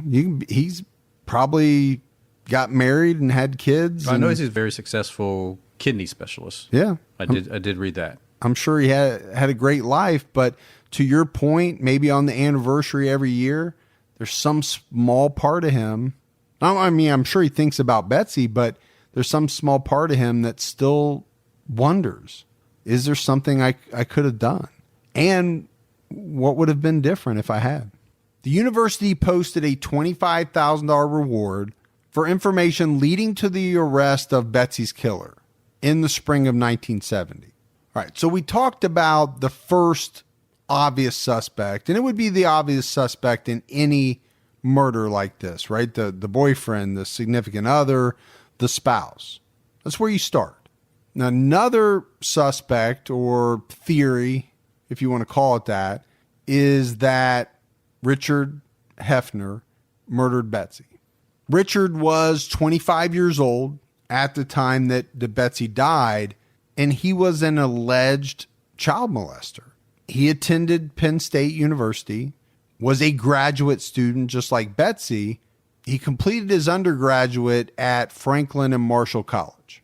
Speaker 2: he's probably got married and had kids.
Speaker 3: I know he's a very successful kidney specialist.
Speaker 2: Yeah.
Speaker 3: I did read that.
Speaker 2: I'm sure he had a great life, but to your point, maybe on the anniversary every year, there's some small part of him. I mean, I'm sure he thinks about Betsy, but there's some small part of him that still wonders, is there something I could have done? And what would have been different if I had? The university posted a $25,000 reward for information leading to the arrest of Betsy's killer in the spring of 1970. All right, so we talked about the first obvious suspect, and it would be the obvious suspect in any murder like this, right? The boyfriend, the significant other, the spouse. That's where you start. Now, another suspect or theory, if you want to call it that, is that Richard Hefner murdered Betsy. Richard was 25 years old at the time that Betsy died, and he was an alleged child molester. He attended Penn State University, was a graduate student just like Betsy. He completed his undergraduate at Franklin and Marshall College.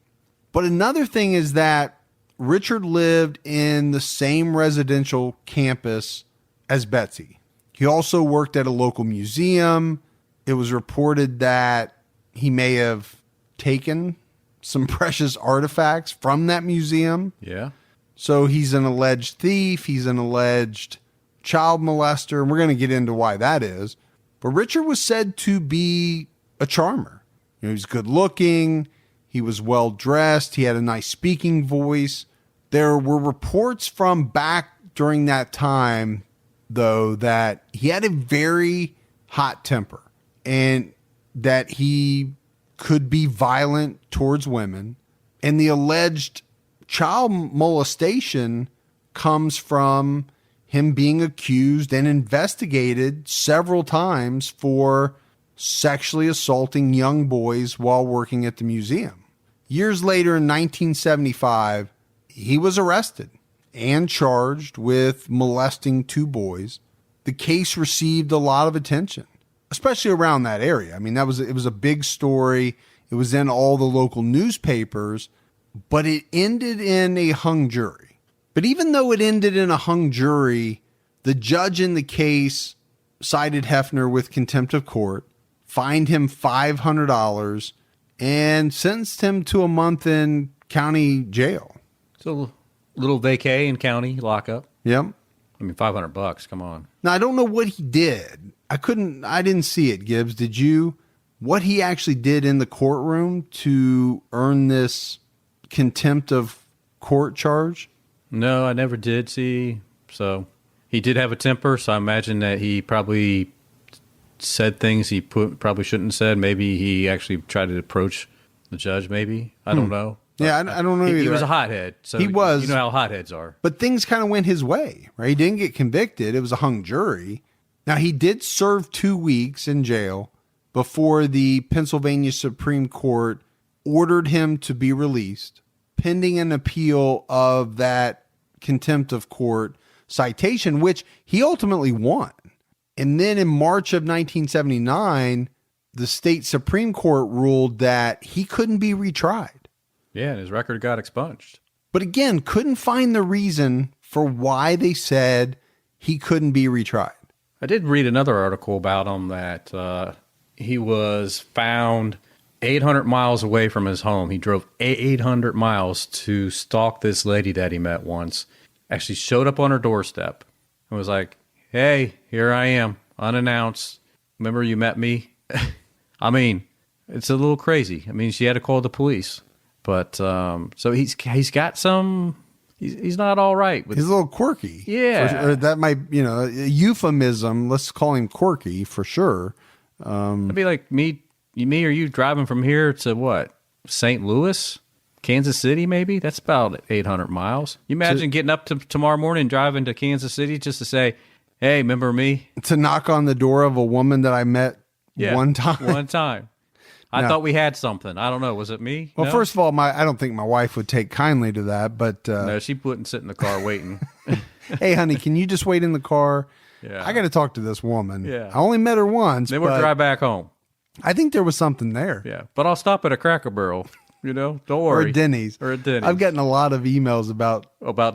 Speaker 2: But another thing is that Richard lived in the same residential campus as Betsy. He also worked at a local museum. It was reported that he may have taken some precious artifacts from that museum.
Speaker 3: Yeah.
Speaker 2: So he's an alleged thief. He's an alleged child molester. And we're going to get into why that is. But Richard was said to be a charmer. You know, he was good looking. He was well dressed. He had a nice speaking voice. There were reports from back during that time, though, that he had a very hot temper and that he could be violent towards women. And the alleged child molestation comes from him being accused and investigated several times for sexually assaulting young boys while working at the museum. Years later, in 1975, he was arrested and charged with molesting 2 boys. The case received a lot of attention, especially around that area. I mean, it was a big story. It was in all the local newspapers, but it ended in a hung jury. But even though it ended in a hung jury, the judge in the case cited Hefner with contempt of court, fined him $500, and sentenced him to a month in county jail.
Speaker 3: So a little vacay in county lockup.
Speaker 2: Yep.
Speaker 3: I mean, $500. Come on.
Speaker 2: Now, I don't know what he did. I didn't see it, Gibbs. Did you? What he actually did in the courtroom to earn this contempt of court charge?
Speaker 3: No, I never did see. So he did have a temper, so I imagine that he probably said things he probably shouldn't have said. Maybe he actually tried to approach the judge, maybe. I don't know.
Speaker 2: Yeah, I don't know either.
Speaker 3: He was a hothead. So
Speaker 2: he was.
Speaker 3: You know how hotheads are.
Speaker 2: But things kind of went his way, right? He didn't get convicted. It was a hung jury. Now, he did serve 2 weeks in jail before the Pennsylvania Supreme Court ordered him to be released, pending an appeal of that contempt of court citation, which he ultimately won. And then in March of 1979, the state Supreme Court ruled that he couldn't be retried.
Speaker 3: Yeah, and his record got expunged.
Speaker 2: But again, couldn't find the reason for why they said he couldn't be retried.
Speaker 3: I did read another article about him that he was found 800 miles away from his home. He drove 800 miles to stalk this lady that he met once. Actually showed up on her doorstep and was like, "Hey, here I am, unannounced. Remember you met me?" I mean, it's a little crazy. I mean, she had to call the police. But so he's got some. He's not all right.
Speaker 2: He's a little quirky.
Speaker 3: Yeah,
Speaker 2: or that might a euphemism. Let's call him quirky for sure.
Speaker 3: It'd be like me or you driving from here to what? St. Louis, Kansas City, maybe. That's about 800 miles. You imagine getting up to tomorrow morning, driving to Kansas City just to say, "Hey, remember me?"
Speaker 2: To knock on the door of a woman that I met one time.
Speaker 3: One time. I thought we had something. I don't know. Was it me?
Speaker 2: Well,
Speaker 3: No?
Speaker 2: first of all, I don't think my wife would take kindly to that. But
Speaker 3: no, she wouldn't sit in the car waiting.
Speaker 2: Hey, honey, can you just wait in the car?
Speaker 3: Yeah.
Speaker 2: I got to talk to this woman.
Speaker 3: Yeah.
Speaker 2: I only met her once.
Speaker 3: Then we'll drive back home.
Speaker 2: I think there was something there.
Speaker 3: Yeah, but I'll stop at a Cracker Barrel. Don't worry.
Speaker 2: Or a Denny's.
Speaker 3: I've
Speaker 2: gotten a lot of emails about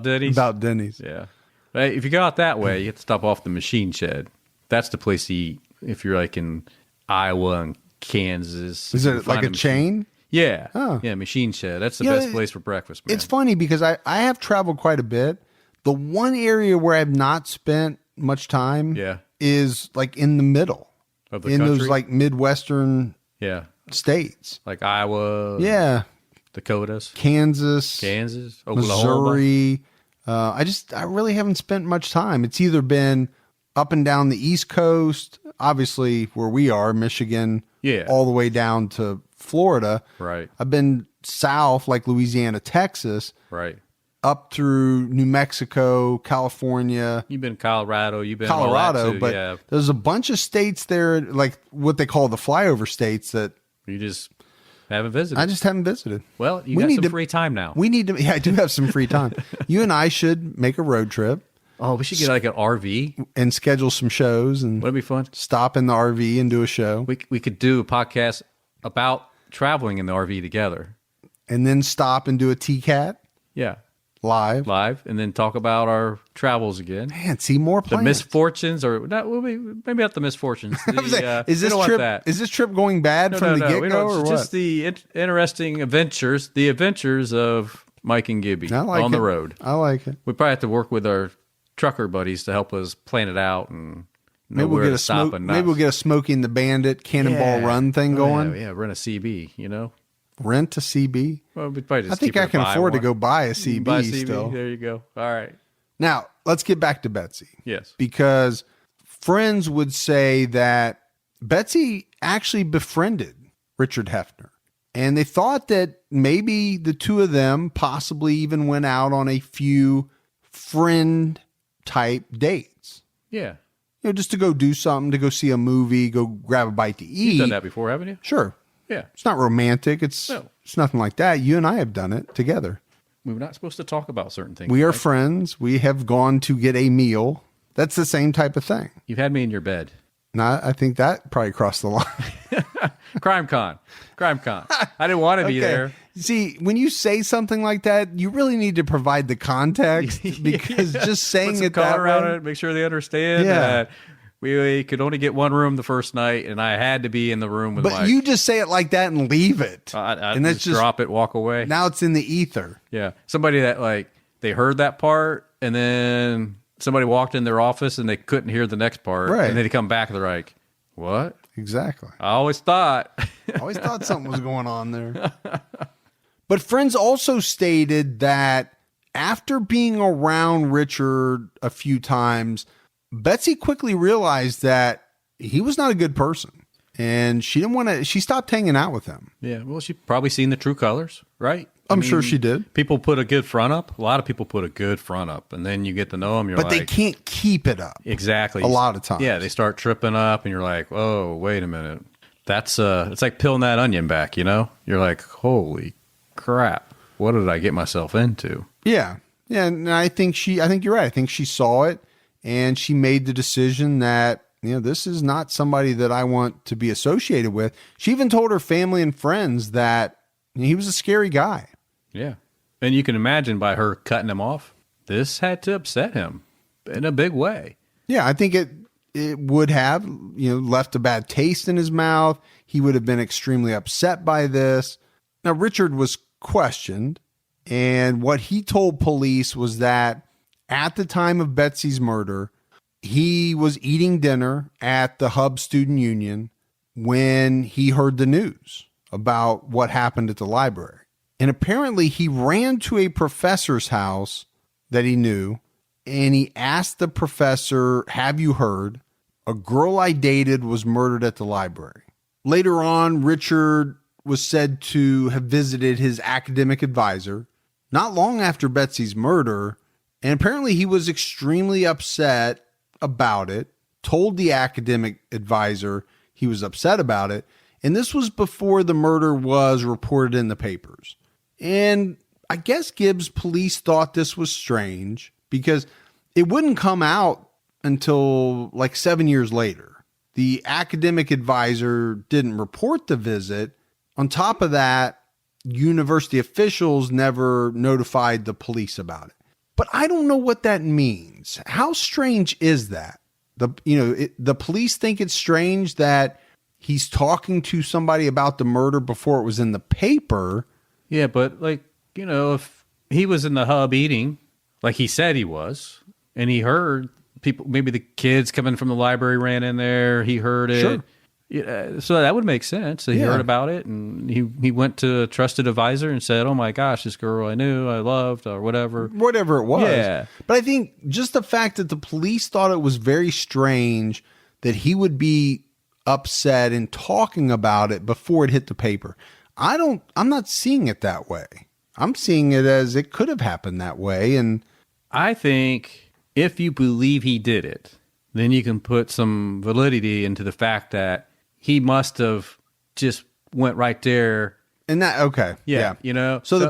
Speaker 3: Denny's.
Speaker 2: About Denny's.
Speaker 3: Yeah. Hey, if you go out that way, you have to stop off the Machine Shed. That's the place to eat if you're like in Iowa and Kansas.
Speaker 2: Is it like a chain?
Speaker 3: Yeah.
Speaker 2: Oh.
Speaker 3: Yeah, Machine Shed. That's the best place for breakfast, man.
Speaker 2: It's funny because I have traveled quite a bit. The one area where I've not spent much time is like in the middle.
Speaker 3: Of the
Speaker 2: in
Speaker 3: country?
Speaker 2: those like Midwestern states.
Speaker 3: Like Iowa.
Speaker 2: Yeah.
Speaker 3: Dakotas.
Speaker 2: Kansas.
Speaker 3: Oklahoma.
Speaker 2: Missouri. I really haven't spent much time. It's either been up and down the East Coast, obviously where we are, Michigan, all the way down to Florida.
Speaker 3: Right.
Speaker 2: I've been south, like Louisiana, Texas.
Speaker 3: Right.
Speaker 2: Up through New Mexico, California.
Speaker 3: You've been Colorado. You've been
Speaker 2: Colorado,
Speaker 3: all that too,
Speaker 2: but there's a bunch of states there, like what they call the flyover states that
Speaker 3: you just Haven't visited.
Speaker 2: I just haven't visited.
Speaker 3: Well, you got some free time now.
Speaker 2: We need to. Yeah, I do have some free time. You and I should make a road trip.
Speaker 3: Oh, we should get like an RV
Speaker 2: and schedule some shows. And
Speaker 3: would it be fun?
Speaker 2: Stop in the RV and do a show.
Speaker 3: We could do a podcast about traveling in the RV together,
Speaker 2: and then stop and do a TCAT.
Speaker 3: Yeah,
Speaker 2: live,
Speaker 3: and then talk about our travels again.
Speaker 2: Man, see more plans.
Speaker 3: The misfortunes, or not? Maybe not the misfortunes.
Speaker 2: Is this trip going bad from the get go, or what?
Speaker 3: Just the interesting adventures, the adventures of Mike and Gibby on the road.
Speaker 2: I like it.
Speaker 3: We probably have to work with our trucker buddies to help us plan it out and
Speaker 2: maybe we'll get a Smokey and the Bandit Cannonball Run thing going.
Speaker 3: Yeah, rent a CB.
Speaker 2: Rent a CB.
Speaker 3: Well, I
Speaker 2: think I can afford to go buy a CB.
Speaker 3: Buy a CB.
Speaker 2: Still.
Speaker 3: There you go. All right.
Speaker 2: Now let's get back to Betsy.
Speaker 3: Yes,
Speaker 2: because friends would say that Betsy actually befriended Richard Hefner, and they thought that maybe the two of them possibly even went out on a few friend type dates.
Speaker 3: Yeah.
Speaker 2: Just to go do something, to go see a movie, go grab a bite to eat.
Speaker 3: You've done that before, haven't you?
Speaker 2: Sure.
Speaker 3: Yeah.
Speaker 2: It's not romantic. It's nothing like that. You and I have done it together.
Speaker 3: We were not supposed to talk about certain things.
Speaker 2: We are friends. We have gone to get a meal. That's the same type of thing.
Speaker 3: You've had me in your bed.
Speaker 2: No, I think that probably crossed the line.
Speaker 3: Crime con. I didn't want to be there.
Speaker 2: See, when you say something like that, you really need to provide the context, because just saying it that way,
Speaker 3: make sure they understand that we could only get one room the first night, and I had to be in the room with Mike.
Speaker 2: But you just say it like that and leave it.
Speaker 3: And then just drop it, walk away.
Speaker 2: Now it's in the ether.
Speaker 3: Yeah. Somebody that they heard that part, and then somebody walked in their office and they couldn't hear the next part.
Speaker 2: Right.
Speaker 3: And then they come back and they're like, what?
Speaker 2: Exactly.
Speaker 3: I always thought
Speaker 2: something was going on there. But friends also stated that after being around Richard a few times, Betsy quickly realized that he was not a good person, and she stopped hanging out with him.
Speaker 3: Yeah. Well, she probably seen the true colors, right?
Speaker 2: I'm sure she did.
Speaker 3: People put a good front up. A lot of people put a good front up, and then you get to know them.
Speaker 2: But they can't keep it up.
Speaker 3: Exactly.
Speaker 2: A lot of times.
Speaker 3: Yeah, they start tripping up, and you're like, "Oh, wait a minute." That's it's like peeling that onion back. You're like, "Holy crap! What did I get myself into?"
Speaker 2: Yeah, and I think you're right. I think she saw it, and she made the decision that this is not somebody that I want to be associated with. She even told her family and friends that he was a scary guy.
Speaker 3: Yeah. And you can imagine by her cutting him off, this had to upset him in a big way.
Speaker 2: Yeah, I think it would have, left a bad taste in his mouth. He would have been extremely upset by this. Now, Richard was questioned, and what he told police was that at the time of Betsy's murder, he was eating dinner at the Hub Student Union when he heard the news about what happened at the library. And apparently he ran to a professor's house that he knew, and he asked the professor, "Have you heard? A girl I dated was murdered at the library." Later on, Richard was said to have visited his academic advisor not long after Betsy's murder, and apparently he was extremely upset about it, told the academic advisor he was upset about it, and this was before the murder was reported in the papers. And I guess Gibbs police thought this was strange because it wouldn't come out until like 7 years later. The academic advisor didn't report the visit. On top of that, university officials never notified the police about it. But I don't know what that means. How strange is that? The police think it's strange that he's talking to somebody about the murder before it was in the paper.
Speaker 3: Yeah, but if he was in the Hub eating, like he said he was, and he heard people, maybe the kids coming from the library ran in there, he heard it.
Speaker 2: Sure.
Speaker 3: Yeah, so that would make sense. He heard about it, and he went to a trusted advisor and said, "Oh my gosh, this girl I knew, I loved, or whatever."
Speaker 2: Whatever it was.
Speaker 3: Yeah.
Speaker 2: But I think just the fact that the police thought it was very strange that he would be upset and talking about it before it hit the paper. I'm not seeing it that way. I'm seeing it as it could have happened that way. And
Speaker 3: I think if you believe he did it, then you can put some validity into the fact that he must have just went right there
Speaker 2: And that, okay.
Speaker 3: Yeah.
Speaker 2: So the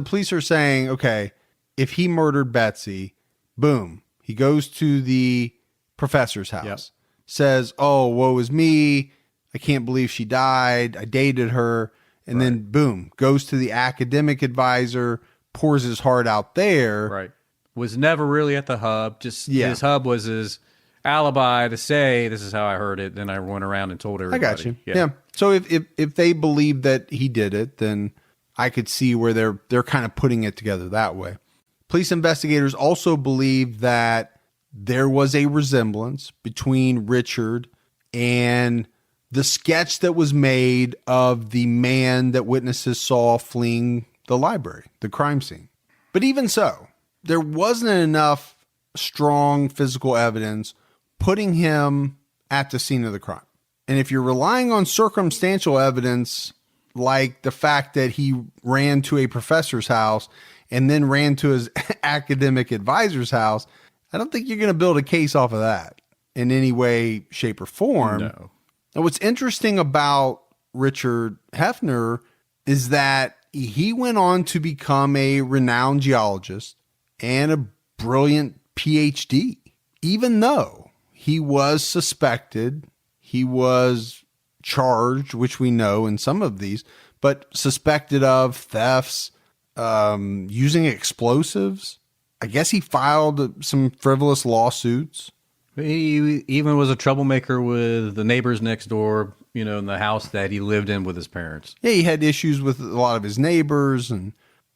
Speaker 2: police are saying, okay, if he murdered Betsy, boom, he goes to the professor's house, says, oh, woe is me. I can't believe she died. I dated her. And then boom, goes to the academic advisor, pours his heart out there.
Speaker 3: Right. Was never really at the hub. Just his hub was his alibi to say, this is how I heard it. Then I went around and told everybody.
Speaker 2: I got you. Yeah. So if they believe that he did it, then I could see where they're kind of putting it together that way. Police investigators also believe that there was a resemblance between Richard and the sketch that was made of the man that witnesses saw fleeing the library, the crime scene. But even so, there wasn't enough strong physical evidence putting him at the scene of the crime. And if you're relying on circumstantial evidence, like the fact that he ran to a professor's house and then ran to his academic advisor's house, I don't think you're going to build a case off of that in any way, shape, or form.
Speaker 3: No.
Speaker 2: Now, what's interesting about Richard Hefner is that he went on to become a renowned geologist and a brilliant PhD, even though he was suspected, he was charged, which we know in some of these, but suspected of thefts, using explosives. I guess he filed some frivolous lawsuits.
Speaker 3: He even was a troublemaker with the neighbors next door, in the house that he lived in with his parents.
Speaker 2: Yeah, he had issues with a lot of his neighbors,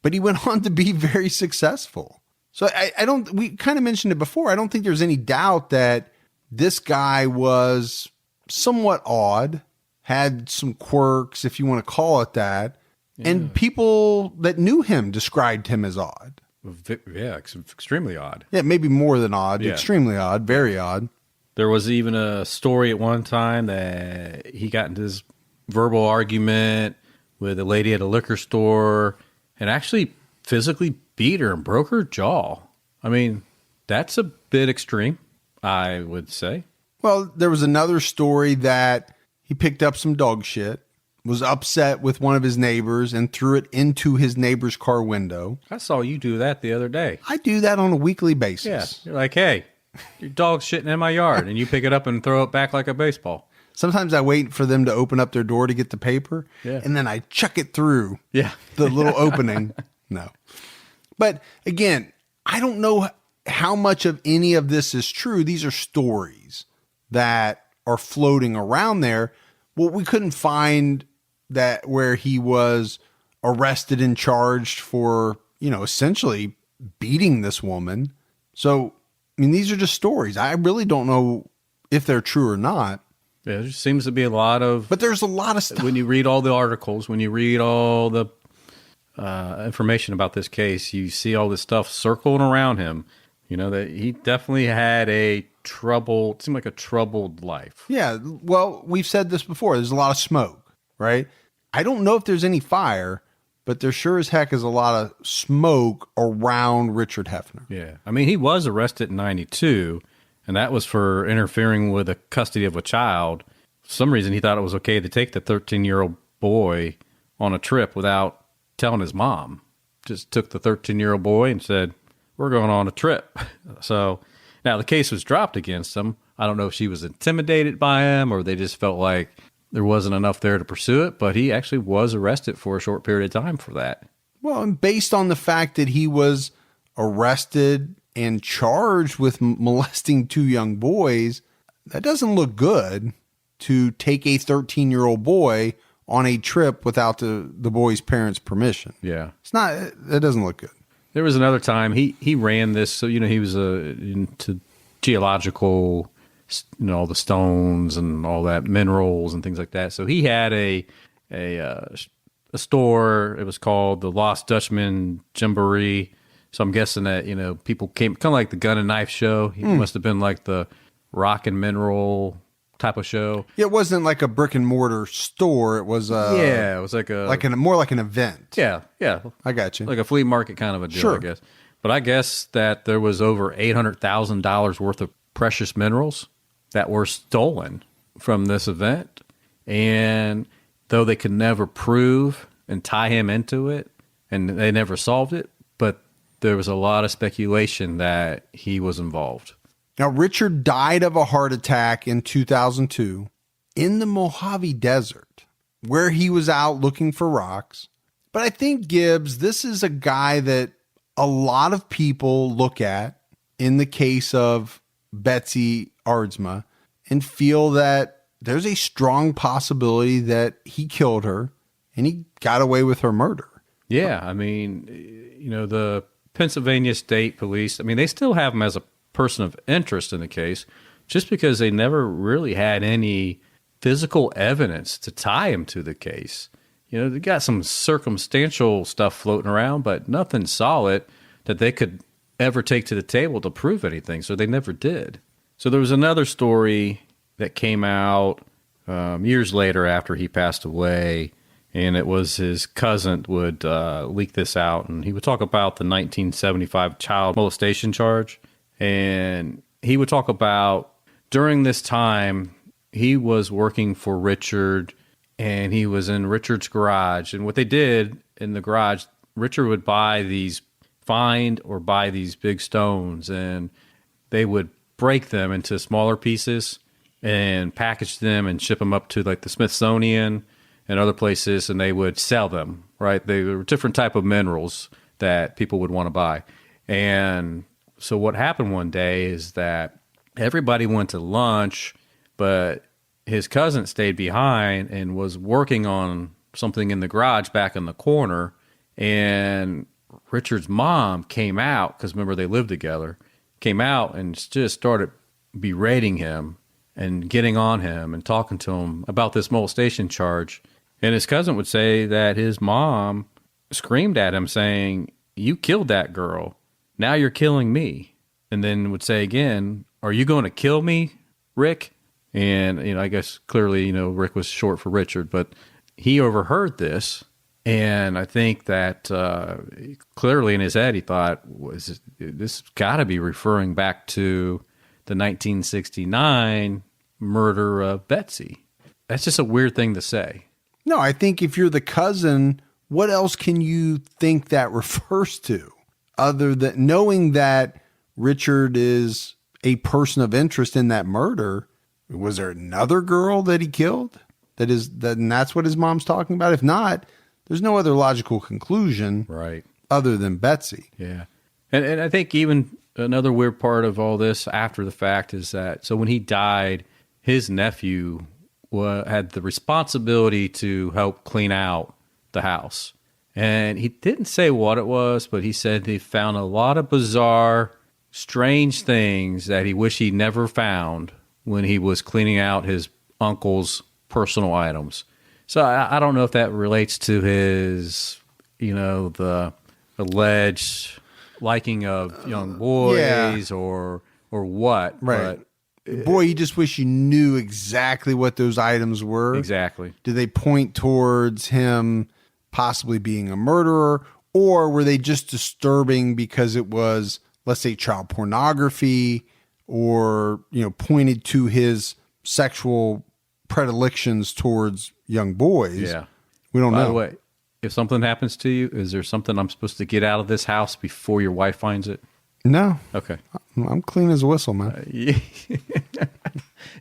Speaker 2: but he went on to be very successful. So we kind of mentioned it before. I don't think there's any doubt that this guy was somewhat odd, had some quirks, if you want to call it that. Yeah. And people that knew him described him as odd.
Speaker 3: Yeah, extremely odd.
Speaker 2: Yeah, maybe more than odd. Yeah. Extremely odd. Very odd.
Speaker 3: There was even a story at one time that he got into this verbal argument with a lady at a liquor store and actually physically beat her and broke her jaw. I mean, that's a bit extreme, I would say.
Speaker 2: Well, there was another story that he picked up some dog shit, was upset with one of his neighbors and threw it into his neighbor's car window.
Speaker 3: I saw you do that the other day.
Speaker 2: I do that on a weekly basis.
Speaker 3: Yeah. You're like, hey, your dog's shitting in my yard, and you pick it up and throw it back like a baseball.
Speaker 2: Sometimes I wait for them to open up their door to get the paper, and then I chuck it through the little opening. No. But again, I don't know how much of any of this is true. These are stories that are floating around there. Well, we couldn't find that where he was arrested and charged for, essentially beating this woman. So, I mean, these are just stories. I really don't know if they're true or not.
Speaker 3: Yeah, there seems to be a lot of...
Speaker 2: But there's a lot of stuff.
Speaker 3: When you read all the articles, when you read all the information about this case, you see all this stuff circling around him. That he definitely had it seemed like a troubled life.
Speaker 2: Yeah, well, we've said this before. There's a lot of smoke, right? I don't know if there's any fire, but there sure as heck is a lot of smoke around Richard Hefner.
Speaker 3: Yeah. I mean, he was arrested in 92, and that was for interfering with the custody of a child. For some reason, he thought it was okay to take the 13-year-old boy on a trip without telling his mom. Just took the 13-year-old boy and said, we're going on a trip. So now the case was dropped against him. I don't know if she was intimidated by him or they just felt like there wasn't enough there to pursue it, but he actually was arrested for a short period of time for that.
Speaker 2: Well, and based on the fact that he was arrested and charged with molesting two young boys, that doesn't look good to take a 13-year-old boy on a trip without the boy's parents' permission.
Speaker 3: Yeah.
Speaker 2: That doesn't look good.
Speaker 3: There was another time he ran this, so he was into geological, all the stones and all that, minerals and things like that. So he had a store. It was called the Lost Dutchman Jamboree. So I'm guessing that people came kind of like the Gun and Knife show. He must have been like the rock and mineral type of show.
Speaker 2: Yeah, it wasn't like a brick and mortar store. It was
Speaker 3: it was
Speaker 2: more like an event.
Speaker 3: Yeah.
Speaker 2: I got you.
Speaker 3: Like a flea market kind of a deal,
Speaker 2: sure.
Speaker 3: I guess. But I guess that there was over $800,000 worth of precious minerals that were stolen from this event. And though they could never prove and tie him into it, and they never solved it. But there was a lot of speculation that he was involved.
Speaker 2: Now, Richard died of a heart attack in 2002 in the Mojave Desert, where he was out looking for rocks. But I think, Gibbs, this is a guy that a lot of people look at in the case of Betsy Aardsma and feel that there's a strong possibility that he killed her and he got away with her murder.
Speaker 3: Yeah, I mean, the Pennsylvania State Police, I mean, they still have him as a person of interest in the case just because they never really had any physical evidence to tie him to the case. They got some circumstantial stuff floating around, but nothing solid that they could ever take to the table to prove anything. So they never did. So there was another story that came out years later after he passed away, and it was his cousin would leak this out, and he would talk about the 1975 child molestation charge. And he would talk about during this time, he was working for Richard, and he was in Richard's garage. And what they did in the garage, Richard would buy these big stones, and they would break them into smaller pieces and package them and ship them up to like the Smithsonian and other places, and they would sell them, right? They were different type of minerals that people would want to buy. And so what happened one day is that everybody went to lunch, but his cousin stayed behind and was working on something in the garage back in the corner. And Richard's mom came out, because remember they lived together, came out and just started berating him and getting on him and talking to him about this molestation charge. And his cousin would say that his mom screamed at him saying, "You killed that girl. Now you're killing me." And then would say again, "Are you going to kill me, Rick?" And, I guess clearly, Rick was short for Richard, but he overheard this. And I think that clearly in his head, he thought, this got to be referring back to the 1969 murder of Betsy. That's just a weird thing to say.
Speaker 2: No, I think if you're the cousin, what else can you think that refers to other than knowing that Richard is a person of interest in that murder? Was there another girl that he killed? And that's what his mom's talking about? If not, there's no other logical conclusion,
Speaker 3: right,
Speaker 2: other than Betsy.
Speaker 3: Yeah. And I think even another weird part of all this after the fact is that, so when he died, his nephew had the responsibility to help clean out the house. And he didn't say what it was, but he said he found a lot of bizarre, strange things that he wished he never found when he was cleaning out his uncle's personal items. So I don't know if that relates to his, the alleged liking of young boys or what.
Speaker 2: Right. But, boy, you just wish you knew exactly what those items were.
Speaker 3: Exactly.
Speaker 2: Do they point towards him possibly being a murderer, or were they just disturbing because it was, let's say, child pornography, or, pointed to his sexual predilections towards young boys?
Speaker 3: Yeah.
Speaker 2: We don't know.
Speaker 3: By the way, if something happens to you, is there something I'm supposed to get out of this house before your wife finds it?
Speaker 2: No.
Speaker 3: Okay.
Speaker 2: I'm clean as a whistle, man.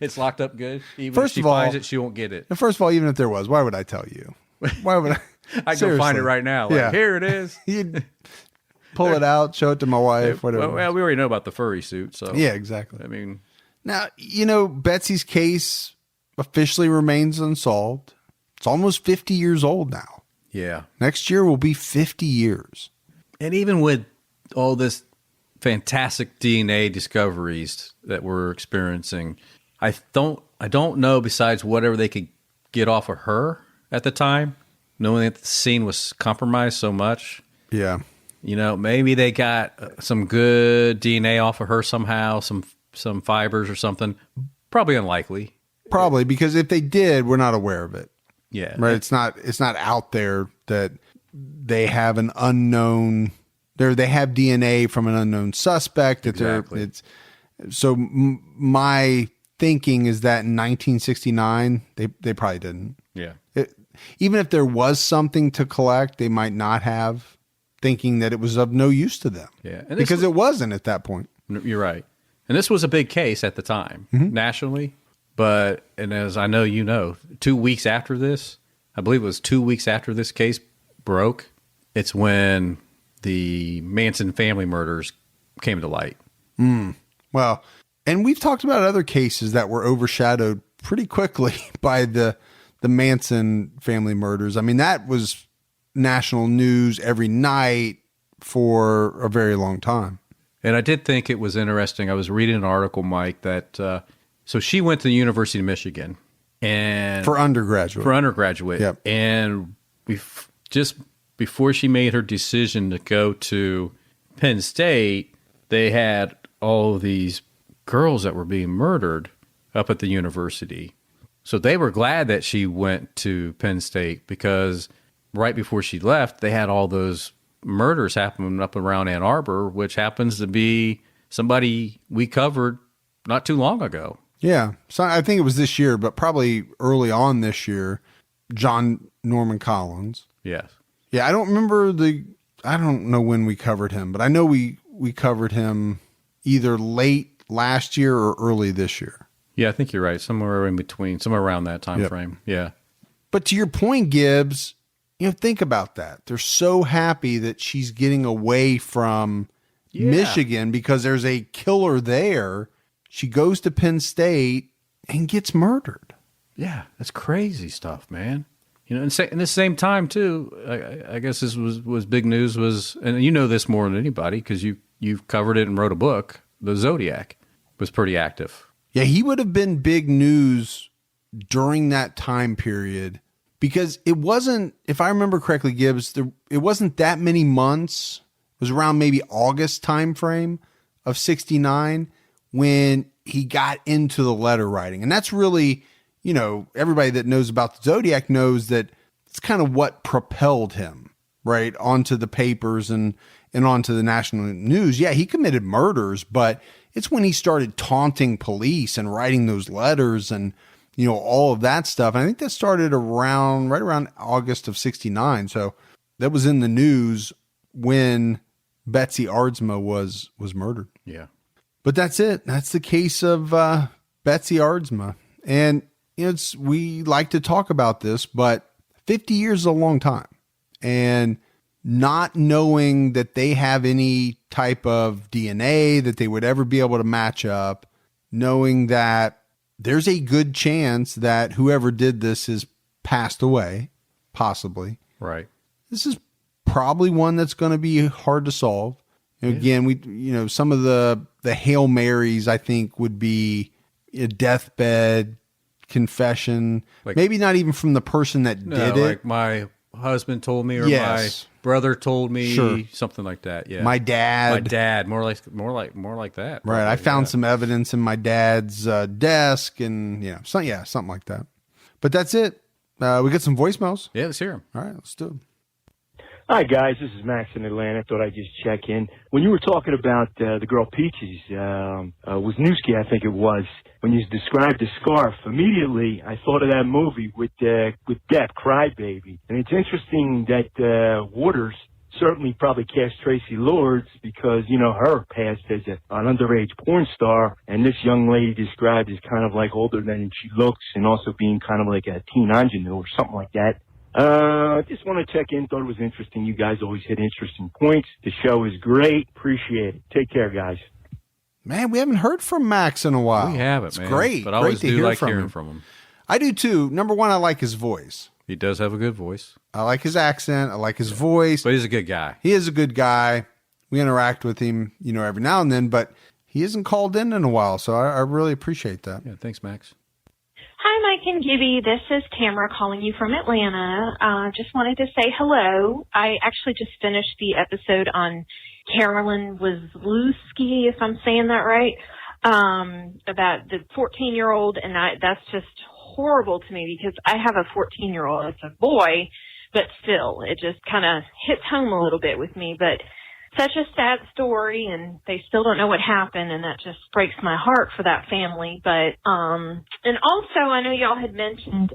Speaker 3: It's locked up good? Even
Speaker 2: First
Speaker 3: if she
Speaker 2: of all,
Speaker 3: finds it, she won't get it.
Speaker 2: First of all, even if there was, why would I tell you? Why would I?
Speaker 3: I'd go find it right now. Like, here it is.
Speaker 2: You'd pull it out, show it to my wife, whatever.
Speaker 3: Well, we already know about the furry suit, so.
Speaker 2: Yeah, exactly.
Speaker 3: I mean.
Speaker 2: Now, Betsy's case officially remains unsolved. It's almost 50 years old now.
Speaker 3: Yeah.
Speaker 2: Next year will be 50 years.
Speaker 3: And even with all this fantastic DNA discoveries that we're experiencing, I don't know, besides whatever they could get off of her at the time, knowing that the scene was compromised so much.
Speaker 2: Yeah.
Speaker 3: Maybe they got some good DNA off of her somehow, some fibers or something. Probably unlikely.
Speaker 2: Probably, because if they did, we're not aware of it.
Speaker 3: Yeah.
Speaker 2: Right. It's not out there that they have an unknown. They have DNA from an unknown suspect.
Speaker 3: Exactly.
Speaker 2: So my thinking is that in 1969, they probably didn't.
Speaker 3: Yeah.
Speaker 2: Even if there was something to collect, they might not have, thinking that it was of no use to them.
Speaker 3: Yeah. And
Speaker 2: because it wasn't at that point.
Speaker 3: You're right. And this was a big case at the time, nationally. But, and as I know you know, 2 weeks after this, I believe it was 2 weeks after this case broke, it's when the Manson family murders came to light.
Speaker 2: Well, and we've talked about other cases that were overshadowed pretty quickly by the Manson family murders. I mean, that was national news every night for a very long time.
Speaker 3: And I did think it was interesting. I was reading an article, Mike, that so she went to the University of Michigan and
Speaker 2: For undergraduate.
Speaker 3: Yep. And just before she made her decision to go to Penn State, they had all of these girls that were being murdered up at the university. So they were glad that she went to Penn State because right before she left, they had all those murders happening up around Ann Arbor, which happens to be somebody we covered not too long ago.
Speaker 2: Yeah. So I think it was this year, but probably early on this year, John Norman Collins.
Speaker 3: Yes.
Speaker 2: Yeah. I don't know when we covered him, but I know we covered him either late last year or early this year.
Speaker 3: Yeah, I think you're right. Somewhere in between, somewhere around that time frame. Yeah.
Speaker 2: But to your point, Gibbs, think about that. They're so happy that she's getting away from Michigan because there's a killer there. She goes to Penn State and gets murdered.
Speaker 3: Yeah, that's crazy stuff, man. And in the same time, too, I guess this was big news and you know this more than anybody because you've covered it and wrote a book. The Zodiac was pretty active.
Speaker 2: Yeah, he would have been big news during that time period because it wasn't, if I remember correctly, Gibbs, it wasn't that many months. It was around maybe August time frame of 69 when he got into the letter writing. And that's really, everybody that knows about the Zodiac knows that it's kind of what propelled him, right, onto the papers and onto the national news. Yeah, he committed murders, but it's when he started taunting police and writing those letters and, all of that stuff. And I think that started right around August of 69. So that was in the news when Betsy Aardsma was murdered.
Speaker 3: Yeah.
Speaker 2: But that's it. That's the case of Betsy Aardsma. And we like to talk about this, but 50 years is a long time. And not knowing that they have any type of DNA that they would ever be able to match up, knowing that there's a good chance that whoever did this has passed away, possibly.
Speaker 3: Right.
Speaker 2: This is probably one that's going to be hard to solve. Again, some of the Hail Marys, I think, would be a deathbed confession, maybe not even from the person that did it.
Speaker 3: Like my husband told me, or my brother told me, something like that. Yeah,
Speaker 2: my dad,
Speaker 3: more like that. Probably.
Speaker 2: Right, I found some evidence in my dad's desk, and something like that. But that's it. We got some voicemails.
Speaker 3: Yeah, let's hear them.
Speaker 2: All right, let's do them.
Speaker 4: Hi, guys. This is Max in Atlanta. Thought I'd just check in. When you were talking about the girl Peaches, Wisniewski, I think it was, when you described the scarf, immediately I thought of that movie with Depp, Crybaby. And it's interesting that Waters certainly probably cast Tracy Lords because, her past as an underage porn star, and this young lady described as kind of like older than she looks and also being kind of like a teen ingenue or something like that. I just want to check in. Thought it was interesting. You guys always hit interesting points. The show is great. Appreciate it. Take care, guys.
Speaker 2: Man, we haven't heard from Max in a while.
Speaker 3: We haven't,
Speaker 2: it's
Speaker 3: man.
Speaker 2: Great.
Speaker 3: But I always do like hearing
Speaker 2: him.
Speaker 3: from him.
Speaker 2: I do too. Number one, I like his voice.
Speaker 3: He does have a good voice.
Speaker 2: I like his accent. I like his voice.
Speaker 3: But he's a good guy.
Speaker 2: He is a good guy. We interact with him, every now and then, but he hasn't called in a while. So I really appreciate that.
Speaker 3: Yeah. Thanks, Max.
Speaker 5: Hi, Mike and Gibby. This is Tamara calling you from Atlanta. Just wanted to say hello. I actually just finished the episode on Carolyn Wisniewski, if I'm saying that right, about the 14-year-old, and that's just horrible to me because I have a 14-year-old. It's a boy, but still, it just kind of hits home a little bit with me. But such a sad story, and they still don't know what happened, and that just breaks my heart for that family. But and also, I know y'all had mentioned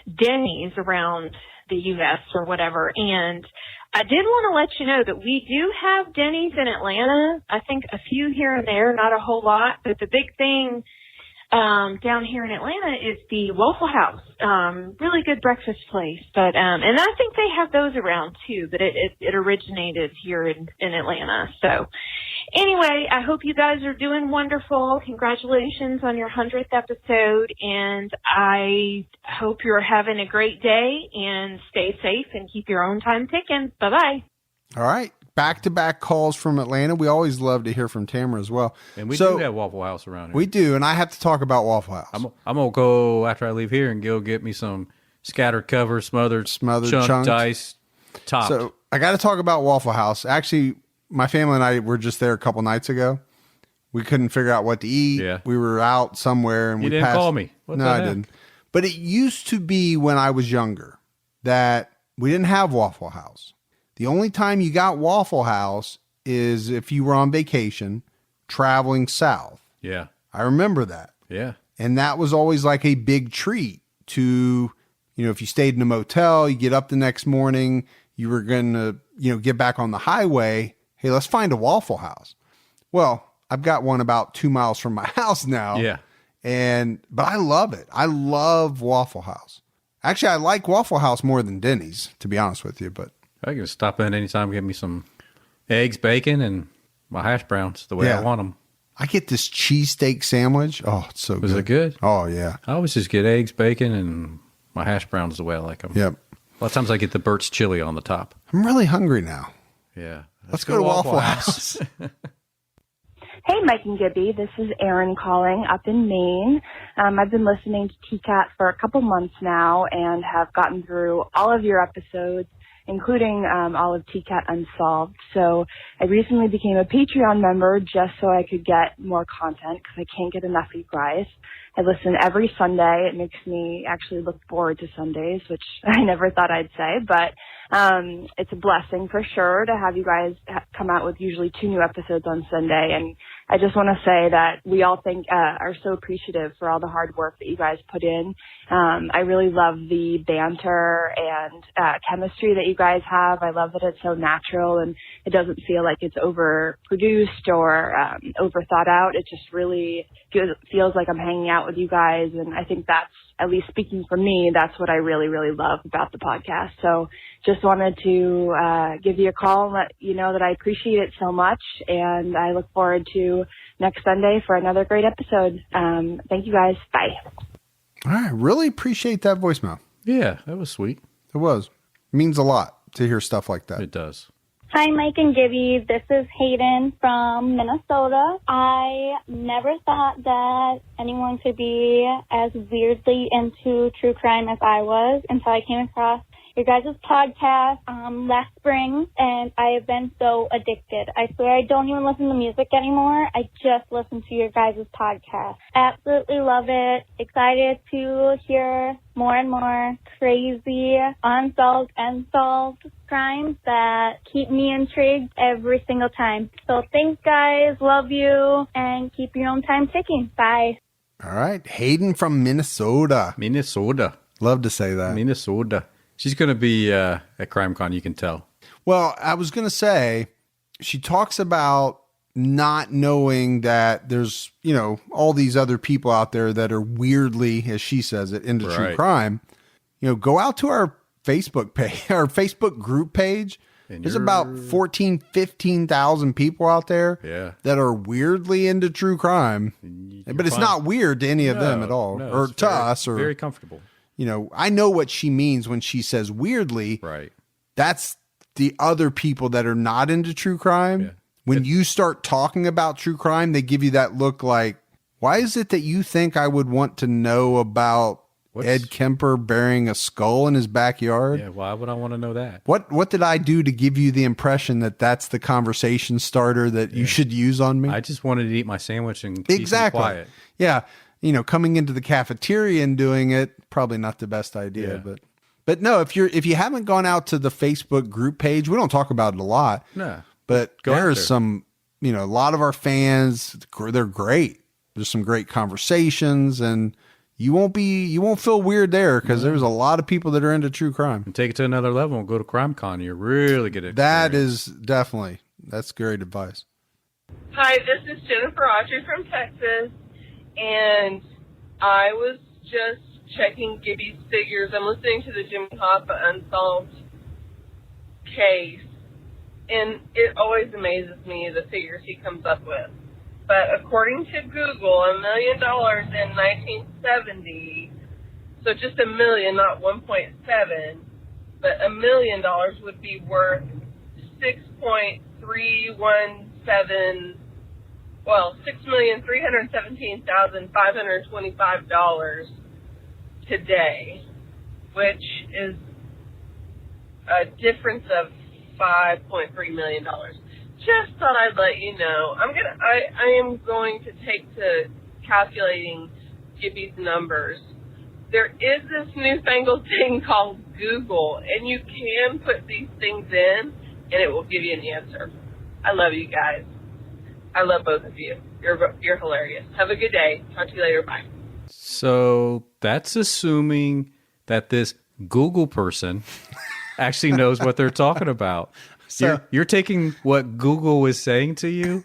Speaker 5: Denny's around the U.S. or whatever, and I did want to let you know that we do have Denny's in Atlanta. I think a few here and there, not a whole lot, but the big thing down here in Atlanta is the Waffle House. Really good breakfast place. But and I think they have those around too, but it originated here in Atlanta. So anyway, I hope you guys are doing wonderful. Congratulations on your 100th episode, and I hope you're having a great day, and stay safe and keep your own time ticking. Bye-bye.
Speaker 2: All right. Back-to-back calls from Atlanta. We always love to hear from Tamara as well.
Speaker 3: And we do have Waffle House around here.
Speaker 2: We do, and I have to talk about Waffle House.
Speaker 3: I'm going to go after I leave here and go get me some scattered cover, smothered chunk dice, topped.
Speaker 2: So I got to talk about Waffle House. Actually, my family and I were just there a couple nights ago. We couldn't figure out what to eat.
Speaker 3: Yeah.
Speaker 2: We were out somewhere. And
Speaker 3: you didn't call me.
Speaker 2: No, I didn't. But it used to be when I was younger that we didn't have Waffle House. The only time you got Waffle House is if you were on vacation traveling south.
Speaker 3: Yeah.
Speaker 2: I remember that.
Speaker 3: Yeah.
Speaker 2: And that was always like a big treat to, if you stayed in a motel, you get up the next morning, you were going to, get back on the highway. Hey, let's find a Waffle House. Well, I've got one about 2 miles from my house now.
Speaker 3: Yeah.
Speaker 2: But I love it. I love Waffle House. Actually, I like Waffle House more than Denny's, to be honest with you, but
Speaker 3: I can stop in anytime, get me some eggs, bacon, and my hash browns the way I want them.
Speaker 2: I get this cheesesteak sandwich. Oh, it's so good.
Speaker 3: Is it good?
Speaker 2: Oh, yeah.
Speaker 3: I always just get eggs, bacon, and my hash browns the way I like them.
Speaker 2: Yep.
Speaker 3: A lot of times I get the Burt's chili on the top.
Speaker 2: I'm really hungry now.
Speaker 3: Yeah.
Speaker 2: Let's go to Waffle House.
Speaker 6: Hey, Mike and Gibby. This is Erin calling up in Maine. I've been listening to TCAT for a couple months now and have gotten through all of your episodes, including all of TCAT Unsolved. So I recently became a Patreon member just so I could get more content because I can't get enough of you guys. I listen every Sunday. It makes me actually look forward to Sundays, which I never thought I'd say, but it's a blessing for sure to have you guys come out with usually 2 new episodes on Sunday. And I just want to say that we all are so appreciative for all the hard work that you guys put in. I really love the banter and chemistry that you guys have. I love that it's so natural and it doesn't feel like it's overproduced or over thought out. It just really feels like I'm hanging out with you guys. And I think that's, at least speaking for me, that's what I really, really love about the podcast. So just wanted to give you a call and let you know that I appreciate it so much. And I look forward to next Sunday for another great episode. Thank you guys. Bye.
Speaker 2: All right. Really appreciate that voicemail.
Speaker 3: Yeah, that was sweet.
Speaker 2: It was. It means a lot to hear stuff like that.
Speaker 3: It does.
Speaker 7: Hi, Mike and Gibby. This is Hayden from Minnesota. I never thought that anyone could be as weirdly into true crime as I was until I came across your guys' podcast last spring, and I have been so addicted. I swear I don't even listen to music anymore. I just listen to your guys' podcast. Absolutely love it. Excited to hear more and more crazy, unsolved crimes that keep me intrigued every single time. So thanks, guys. Love you, and keep your own time ticking. Bye.
Speaker 2: All right. Hayden from Minnesota.
Speaker 3: Minnesota.
Speaker 2: Love to say that.
Speaker 3: Minnesota. She's going to be at CrimeCon, you can tell.
Speaker 2: Well, I was going to say, she talks about not knowing that there's, all these other people out there that are weirdly, as she says it, into true crime. Go out to our Facebook page, our Facebook group page. There's about 15,000 people out there that are weirdly into true crime. But it's not weird to any of them at all, or to us. Or
Speaker 3: very comfortable.
Speaker 2: I know what she means when she says weirdly.
Speaker 3: Right.
Speaker 2: That's the other people that are not into true crime. Yeah. When you start talking about true crime, they give you that look like, why is it that you think I would want to know about Ed Kemper burying a skull in his backyard?
Speaker 3: Yeah, why would I want to know that?
Speaker 2: What did I do to give you the impression that that's the conversation starter that you should use on me?
Speaker 3: I just wanted to eat my sandwich and keep quiet.
Speaker 2: Yeah. Coming into the cafeteria and doing it, probably not the best idea. But no, if you haven't gone out to the Facebook group page, we don't talk about it a lot.
Speaker 3: No.
Speaker 2: but
Speaker 3: Go out
Speaker 2: there's
Speaker 3: there.
Speaker 2: some, a lot of our fans, they're great. There's some great conversations, and you won't feel weird there because there's a lot of people that are into true crime.
Speaker 3: And take it to another level and go to CrimeCon. You really get it.
Speaker 2: That is that's great advice.
Speaker 8: Hi, this is Jennifer Autry from Texas, and I was just checking Gibby's figures. I'm listening to the Jimmy Hoffa Unsolved case, and it always amazes me the figures he comes up with. But according to Google, $1 million in 1970, so just $1 million, not 1.7, but $1 million would be worth $6,317,525 today, which is a difference of $5.3 million. Just thought I'd let you know. I am going to take to calculating Gibby's numbers. There is this newfangled thing called Google, and you can put these things in, and it will give you an answer. I love you guys. I love both of you. You're hilarious. Have a good day. Talk to you later. Bye.
Speaker 3: So that's assuming that this Google person actually knows what they're talking about. So, you're taking what Google is saying to you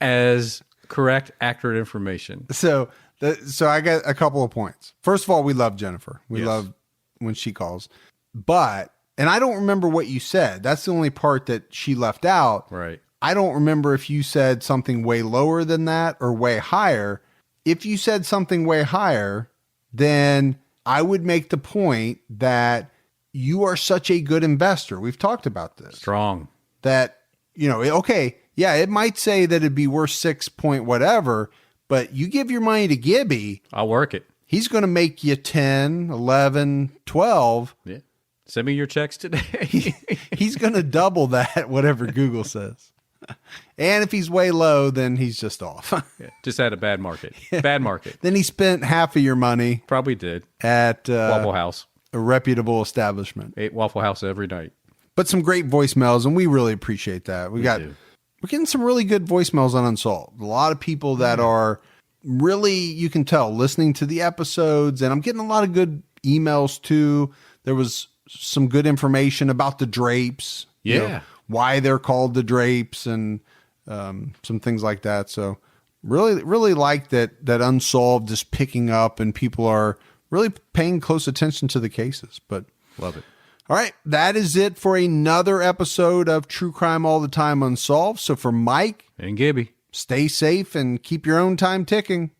Speaker 3: as correct, accurate information.
Speaker 2: So I got a couple of points. First of all, we love Jennifer. We love when she calls. And I don't remember what you said. That's the only part that she left out.
Speaker 3: Right.
Speaker 2: I don't remember if you said something way lower than that or way higher. If you said something way higher, then I would make the point that you are such a good investor. We've talked about this.
Speaker 3: Strong.
Speaker 2: That, okay, yeah, it might say that it'd be worth 6 point whatever, but you give your money to Gibby.
Speaker 3: I'll work it.
Speaker 2: He's going to make you 10, 11, 12.
Speaker 3: Yeah. Send me your checks today.
Speaker 2: He's going to double that, whatever Google says. And if he's way low, then he's just off.
Speaker 3: Just had a bad market. Bad market.
Speaker 2: Then he spent half of your money.
Speaker 3: Probably did.
Speaker 2: At
Speaker 3: Waffle House.
Speaker 2: A reputable establishment.
Speaker 3: Ate Waffle House every night.
Speaker 2: But some great voicemails, and we really appreciate that. We're getting some really good voicemails on Unsolved. A lot of people that are really, you can tell, listening to the episodes, and I'm getting a lot of good emails too. There was some good information about the drapes.
Speaker 3: Yeah.
Speaker 2: Why they're called the drapes, and some things like that. So really, really like that Unsolved is picking up, and people are really paying close attention to the cases. But
Speaker 3: love it.
Speaker 2: All right, that is it for another episode of True Crime All the Time Unsolved. So for Mike
Speaker 3: and Gibby,
Speaker 2: stay safe and keep your own time ticking.